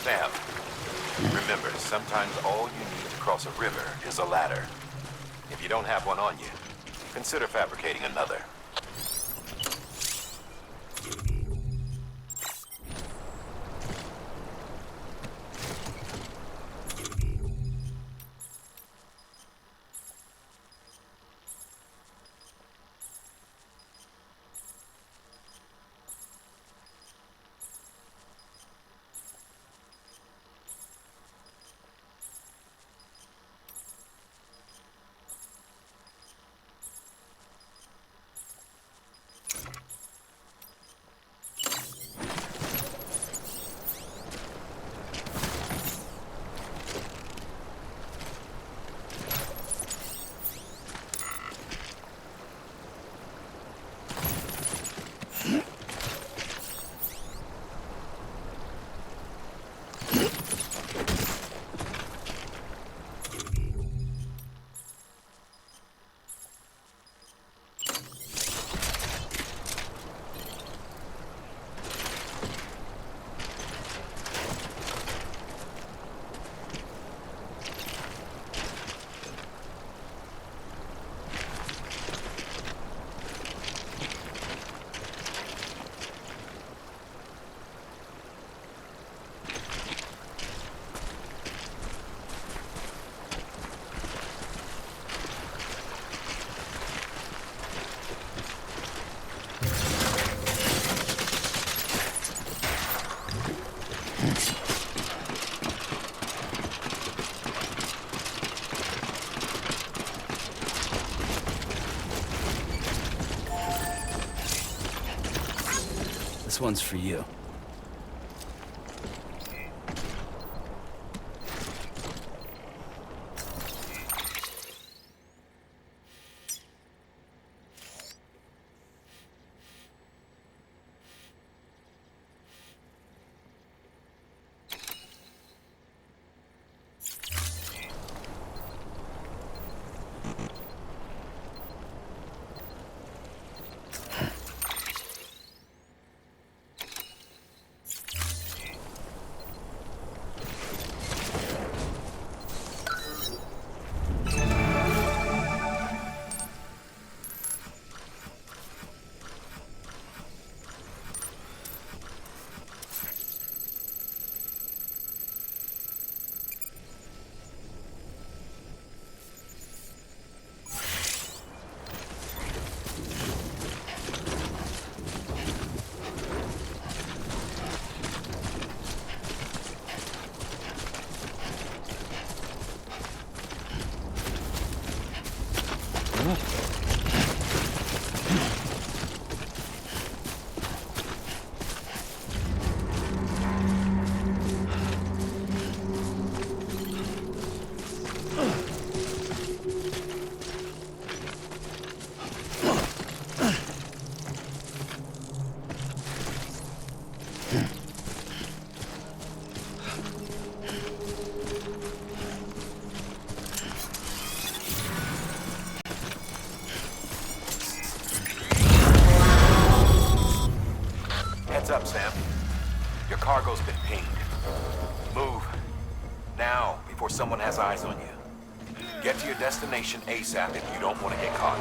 Sam, remember, sometimes all you need to cross a river is a ladder. If you don't have one on you, consider fabricating another. This one's for you. up, Sam? Your cargo's been pinged. Move. Now, before someone has eyes on you. Get to your destination ASAP if you don't want to get caught.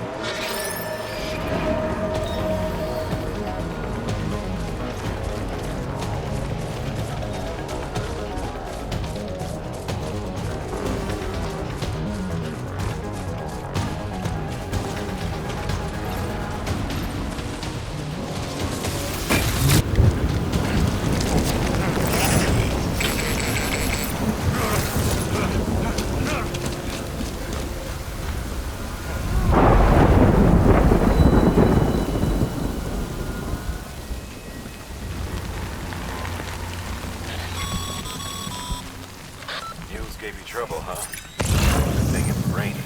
Gave you trouble, huh? Good thing it was raining.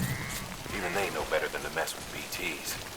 Even they know better than to mess with BTs.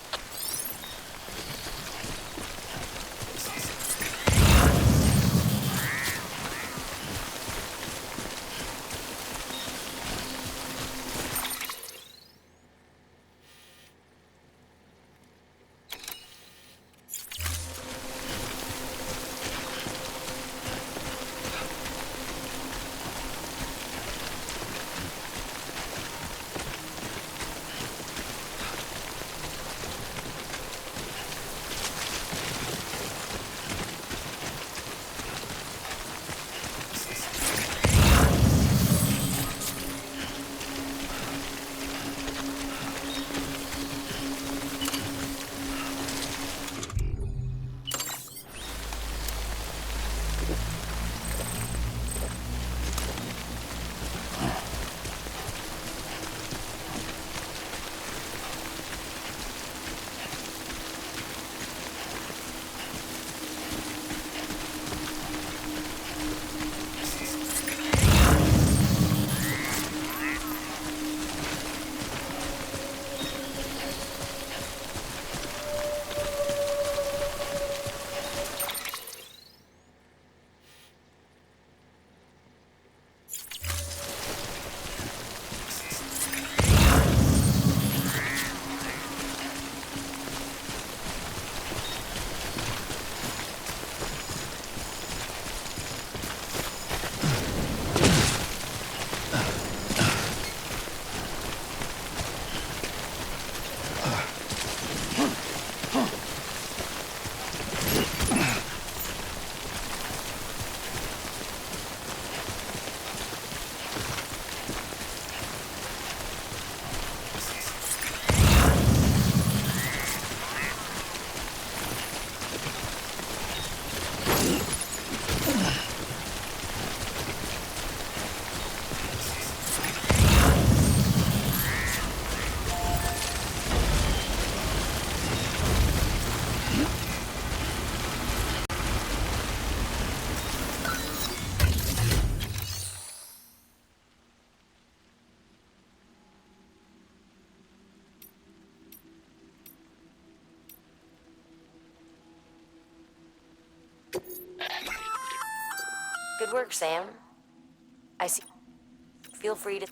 Good work, Sam. I see. Feel free to...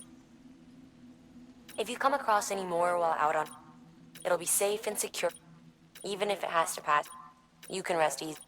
If you come across any more while out on... It'll be safe and secure. Even if it has to pass, you can rest easy.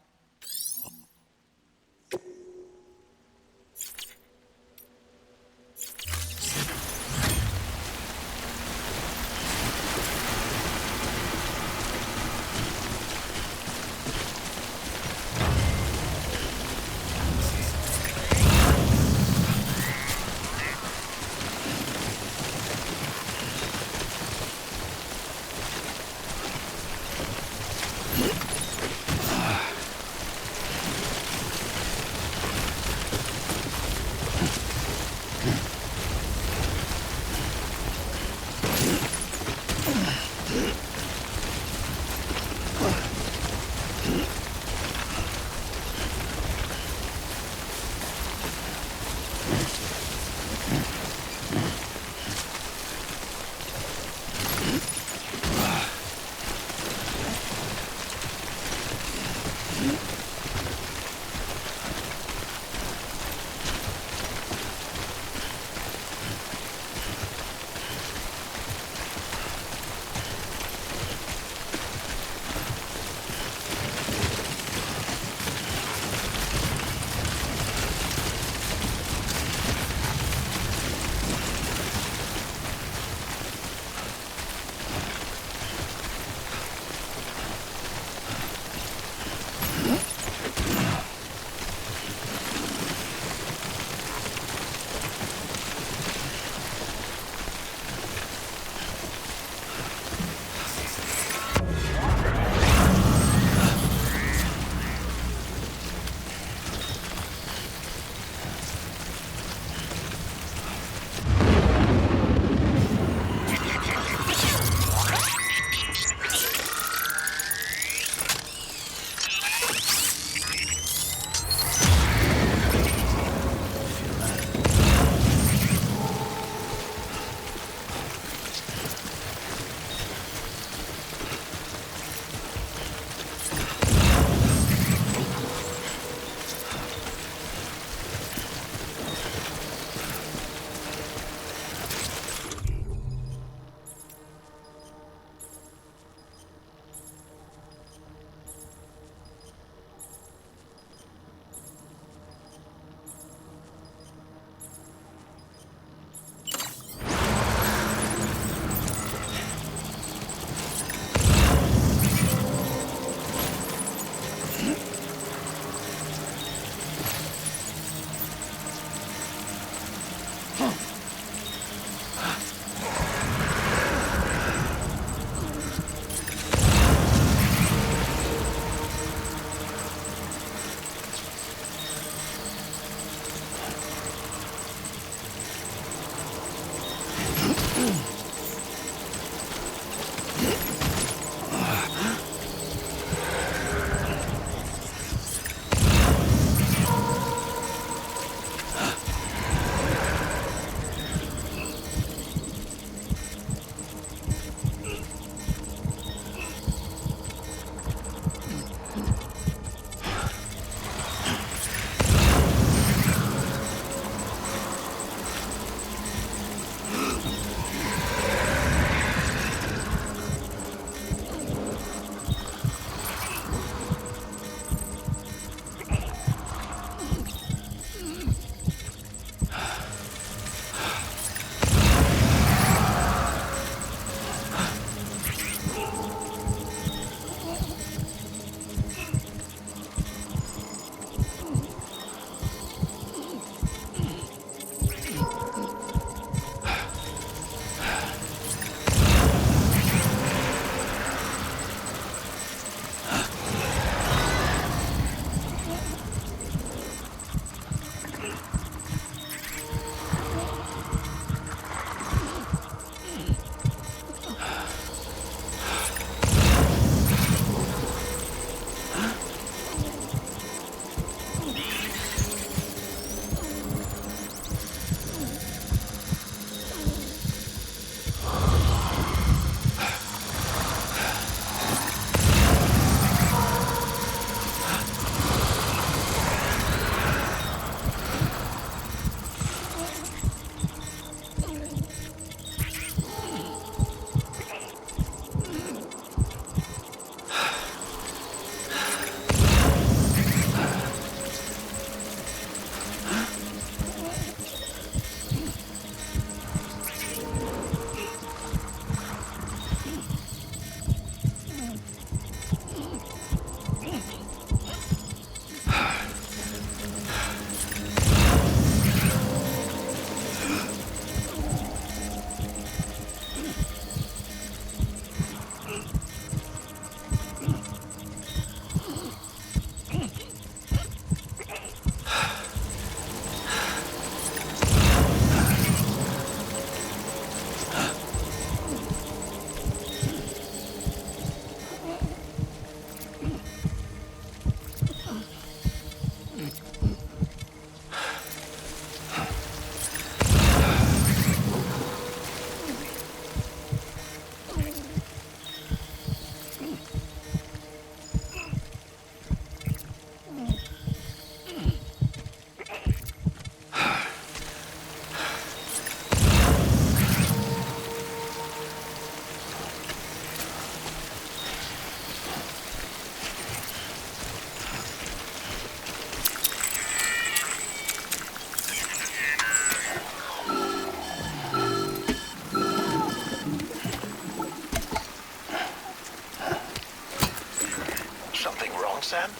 Sam?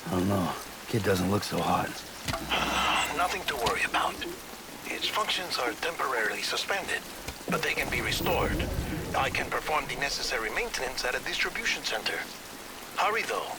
I don't know. Kid doesn't look so hot. Nothing to worry about. Its functions are temporarily suspended, but they can be restored. I can perform the necessary maintenance at a distribution center. Hurry, though.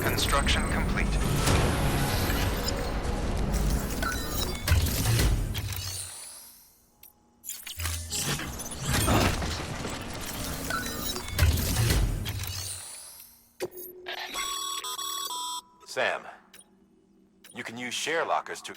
Construction complete. Sam, you can use share lockers to...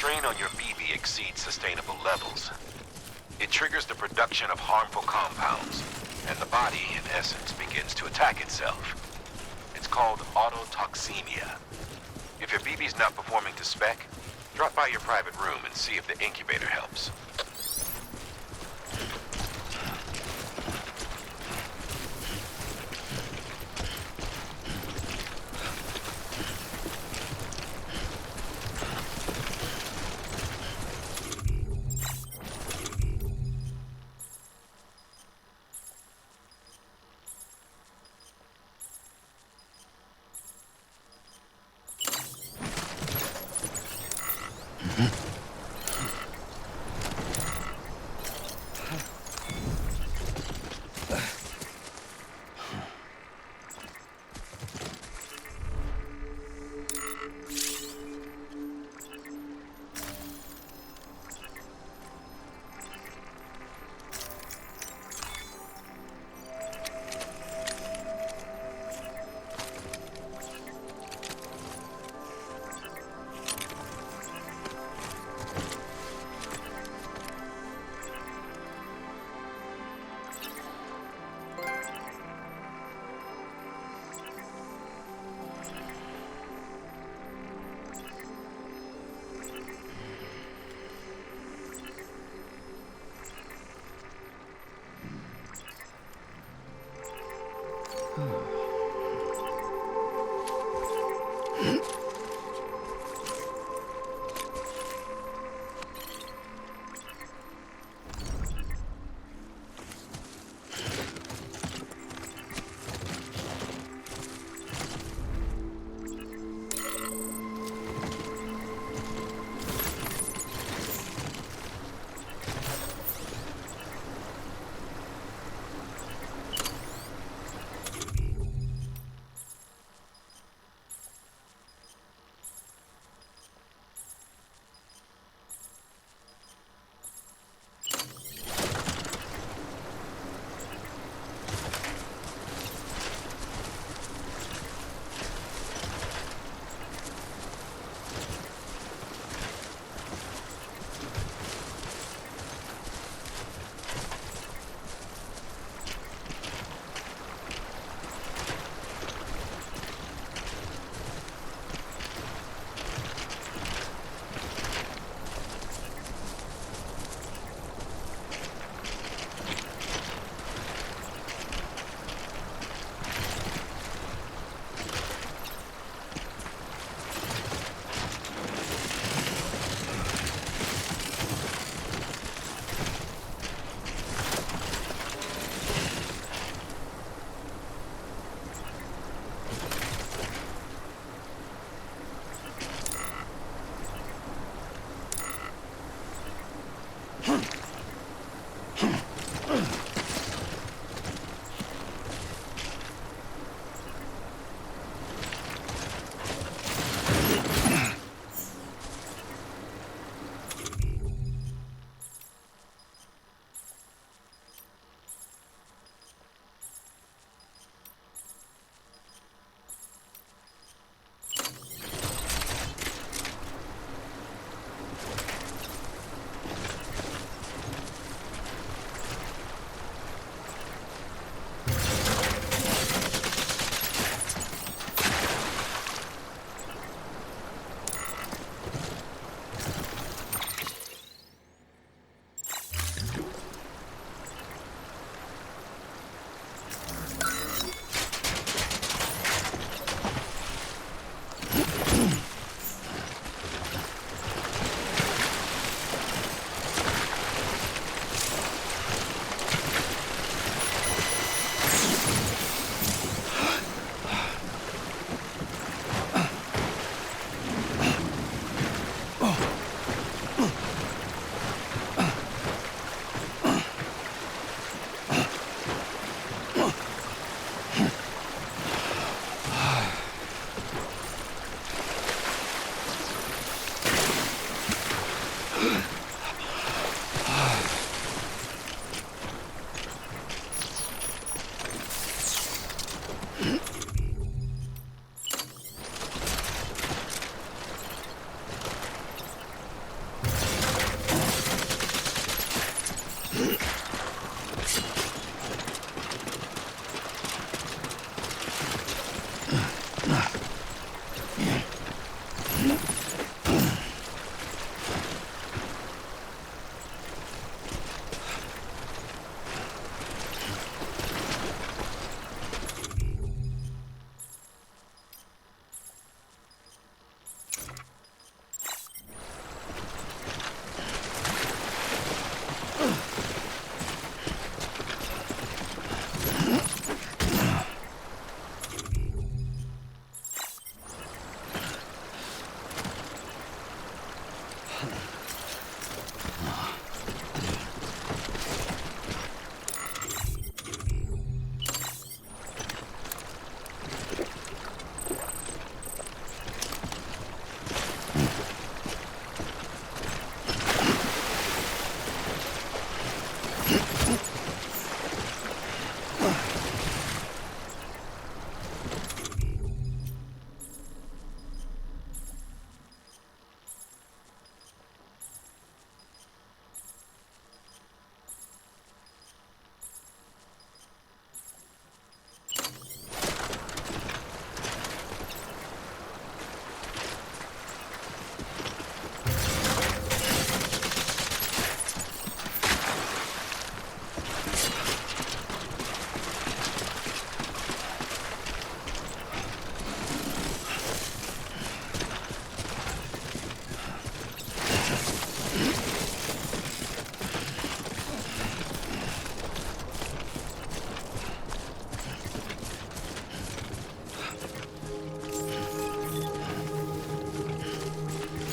strain on your BB exceeds sustainable levels, it triggers the production of harmful compounds, and the body, in essence, begins to attack itself. It's called autotoxemia. If your BB's not performing to spec, drop by your private room and see if the incubator helps.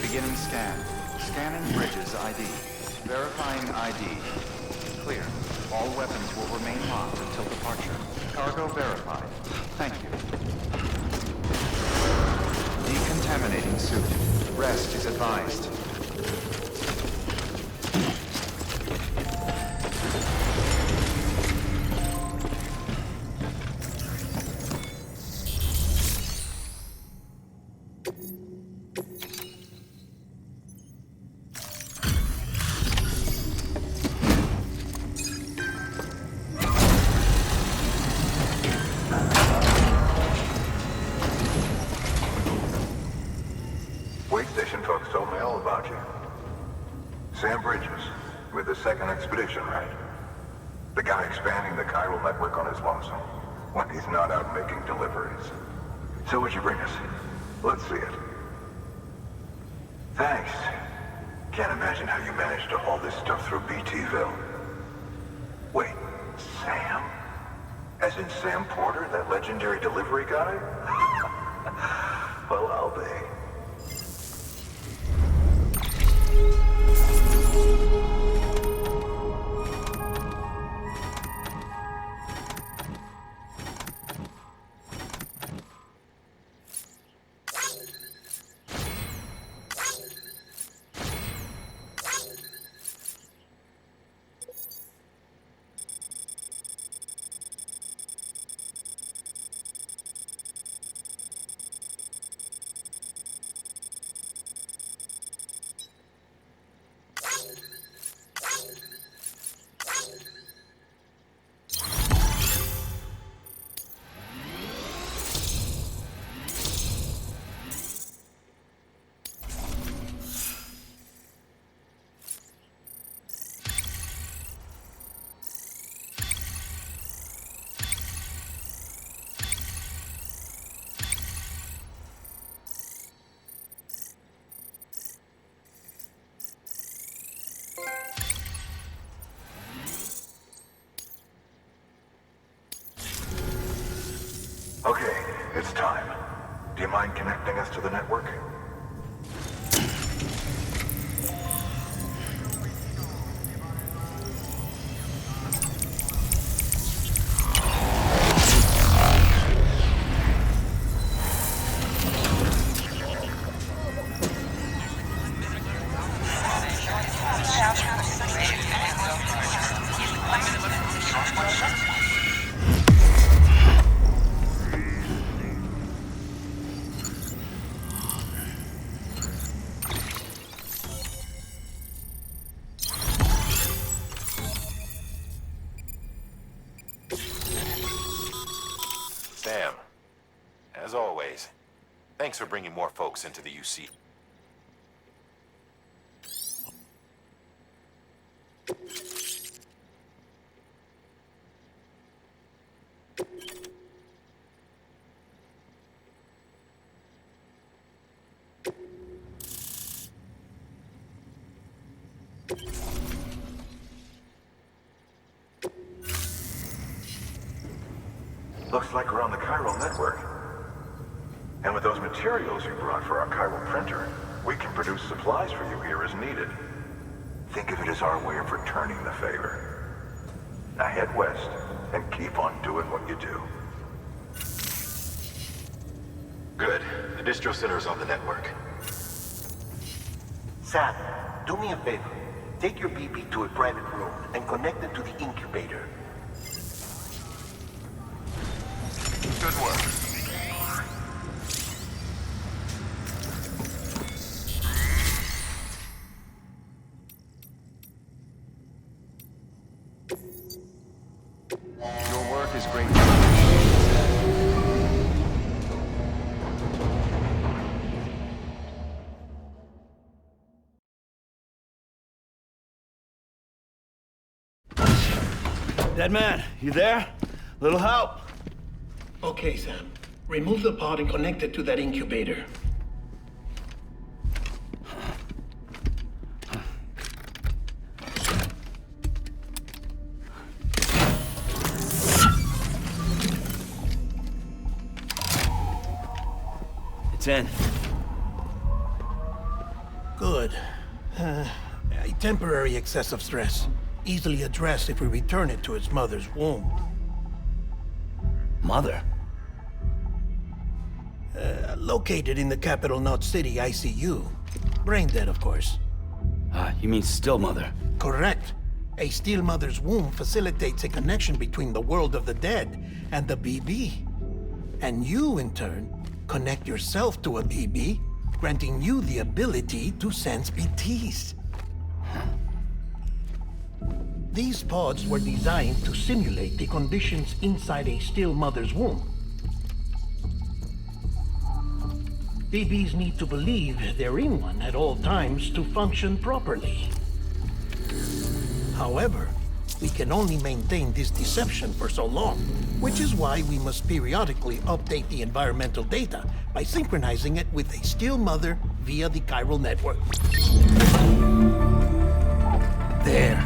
Beginning scan. Scanning bridges ID. Verifying ID. Clear. All weapons will remain locked until departure. Cargo verified. Thank you. Decontaminating suit. Rest is advised. Sam Bridges, with the second expedition, right? The guy expanding the chiral network on his lonesome, when he's not out making deliveries. So what'd you bring us? Let's see it. Thanks. Can't imagine how you managed to haul this stuff through BTville. Wait, Sam? As in Sam Porter, that legendary delivery guy? Well, I'll be. It's time. Do you mind connecting us to the network? Sam, as always, thanks for bringing more folks into the UC. Looks like we're on the chiral network. And with those materials you brought for our chiral printer, we can produce supplies for you here as needed. Think of it as our way of returning the favor. Now head west and keep on doing what you do. Good. The distro center is on the network. Sam, do me a favor. Take your BB to a private room and connect it to the incubator. Good work. Your work is great. Dead man, you there? Little help? Okay, Sam. Remove the pod and connect it to that incubator. It's in. Good. A temporary excess of stress. Easily addressed if we return it to its mother's womb. Mother? Located in the capital Knot City ICU. Brain dead, of course. You mean still mother? Correct. A still mother's womb facilitates a connection between the world of the dead and the BB. And you, in turn, connect yourself to a BB, granting you the ability to sense BTs. These pods were designed to simulate the conditions inside a still mother's womb. BBs need to believe they're in one at all times to function properly. However, we can only maintain this deception for so long, which is why we must periodically update the environmental data by synchronizing it with a still mother via the chiral network. There.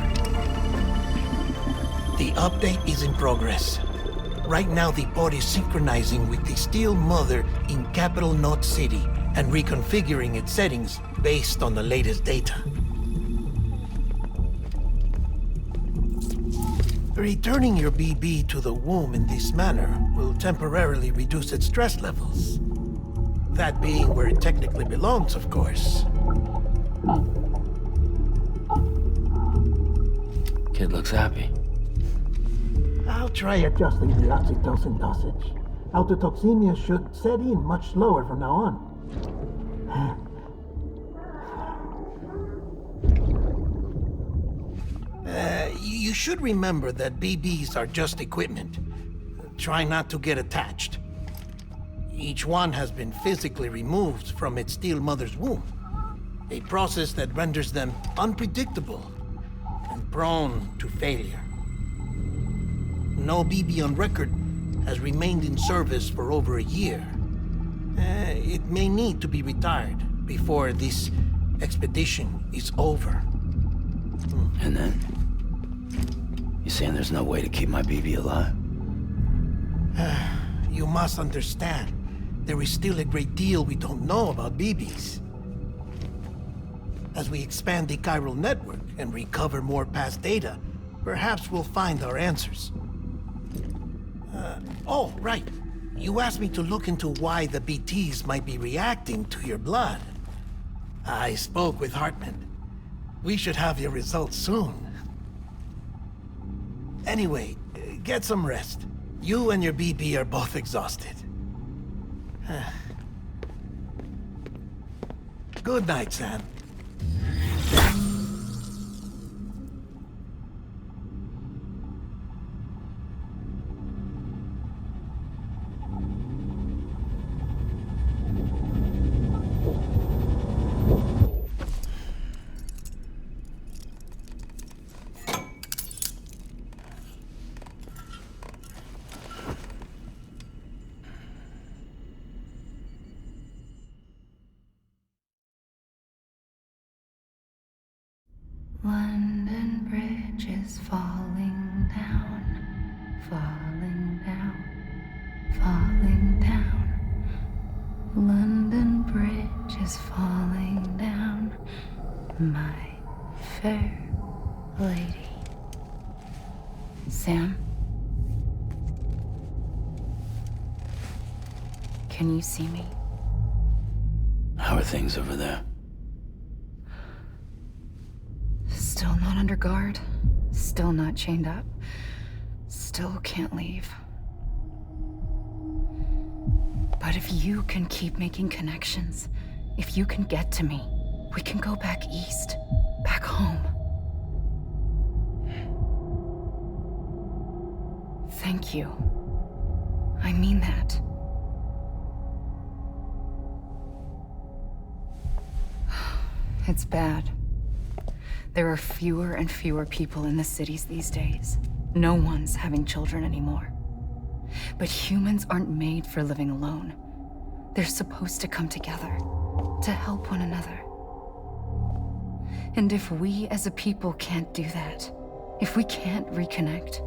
The update is in progress. Right now, the pod is synchronizing with the still mother in capital Knot City and reconfiguring its settings based on the latest data. Returning your BB to the womb in this manner will temporarily reduce its stress levels. That being where it technically belongs, of course. Kid looks happy. I'll try adjusting the oxytocin dosage. Autotoxemia should set in much slower from now on. You should remember that BBs are just equipment. Try not to get attached. Each one has been physically removed from its still mother's womb. A process that renders them unpredictable and prone to failure. No BB on record has remained in service for over a year. It may need to be retired before this expedition is over. And then? You saying there's no way to keep my BB alive? You must understand. there is still a great deal we don't know about BBs. As we expand the chiral network and recover more past data, perhaps we'll find our answers. Oh, right. You asked me to look into why the BTs might be reacting to your blood. I spoke with Hartman. We should have your results soon. Anyway, get some rest. You and your BB are both exhausted. Good night, Sam. London Bridge is falling down, falling down, falling down. London Bridge is falling down, my fair lady. Sam? Can you see me? How are things over there? Still not under guard, still not chained up, still can't leave. But if you can keep making connections, if you can get to me, we can go back east, back home. Thank you. I mean that. It's bad. There are fewer and fewer people in the cities these days. No one's having children anymore. But humans aren't made for living alone. They're supposed to come together, to help one another. And if we as a people can't do that, if we can't reconnect,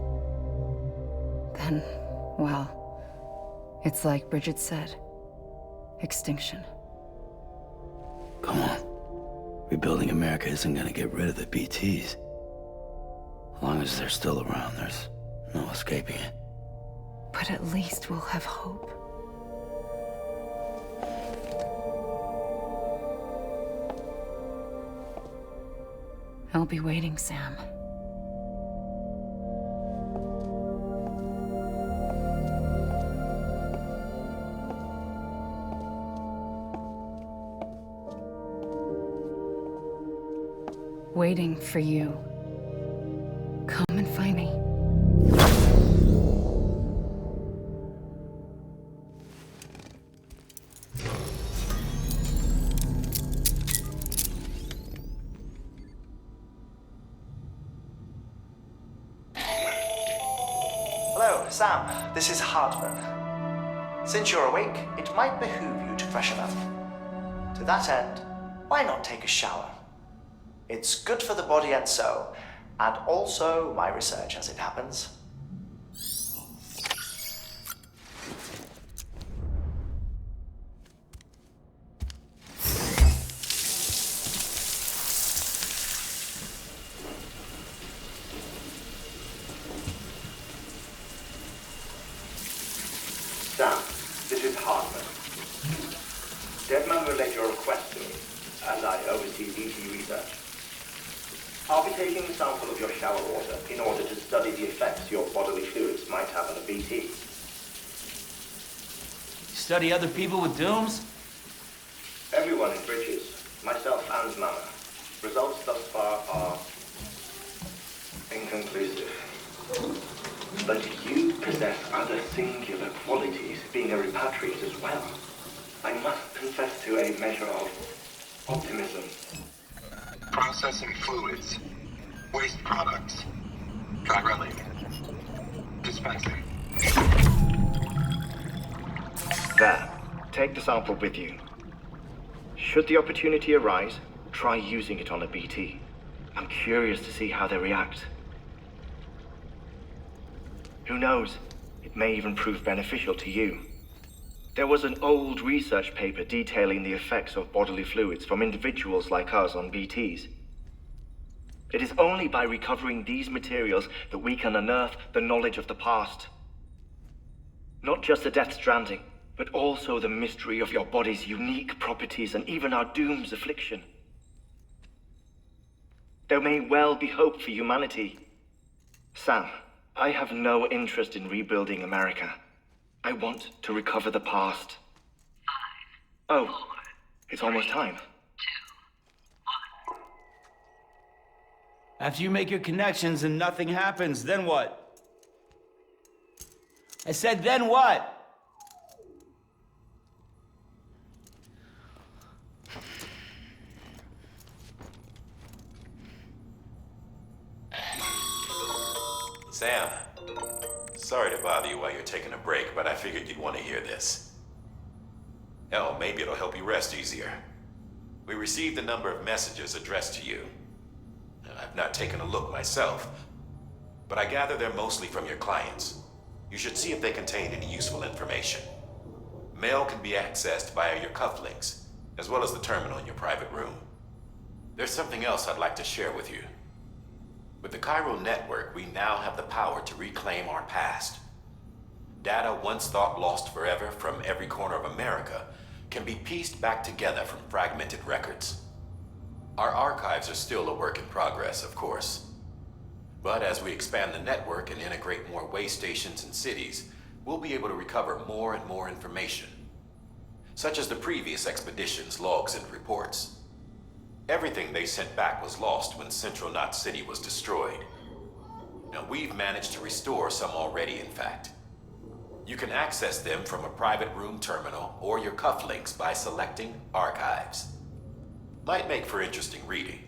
then, well, it's like Bridget said, extinction. Come on. Rebuilding America isn't gonna get rid of the BTs. As long as they're still around, there's no escaping it. But at least we'll have hope. I'll be waiting, Sam. Waiting for you. Come and find me. Hello, Sam. This is Hartman. Since you're awake, it might behoove you to freshen up. To that end, why not take a shower? It's good for the body and soul, and also my research as it happens. Sam, this is Hartman. Deadman relayed your request to me, as I oversee BT research. I'll be taking a sample of your shower water in order to study the effects your bodily fluids might have on a BT. Study other people with dooms? Everyone in Bridges, myself and Mama. Results thus far are inconclusive. But you possess other singular qualities, being a repatriate as well. I must confess to a measure of optimism. Processing fluids. Waste products. Chirelli. Dispensing. There. Take the sample with you. Should the opportunity arise, try using it on a BT. I'm curious to see how they react. Who knows? It may even prove beneficial to you. There was an old research paper detailing the effects of bodily fluids from individuals like us on BTs. It is only by recovering these materials that we can unearth the knowledge of the past. Not just the Death Stranding, but also the mystery of your body's unique properties and even our doom's affliction. There may well be hope for humanity. Sam, I have no interest in rebuilding America. I want to recover the past. 5, 4, it's almost time. 2, 1. After you make your connections and nothing happens, then what? I said, then what? Sam, sorry to bother you while you're taking a break, but I figured you'd want to hear this. Hell, maybe it'll help you rest easier. We received a number of messages addressed to you. I've not taken a look myself, but I gather they're mostly from your clients. You should see if they contain any useful information. Mail can be accessed via your cufflinks, as well as the terminal in your private room. There's something else I'd like to share with you. With the Chiral network, we now have the power to reclaim our past. Data once thought lost forever from every corner of America can be pieced back together from fragmented records. Our archives are still a work in progress, of course. But as we expand the network and integrate more way stations and cities, we'll be able to recover more and more information, such as the previous expedition's logs and reports. Everything they sent back was lost when Central Knot City was destroyed. Now, we've managed to restore some already, in fact. You can access them from a private room terminal or your cufflinks by selecting Archives. Might make for interesting reading.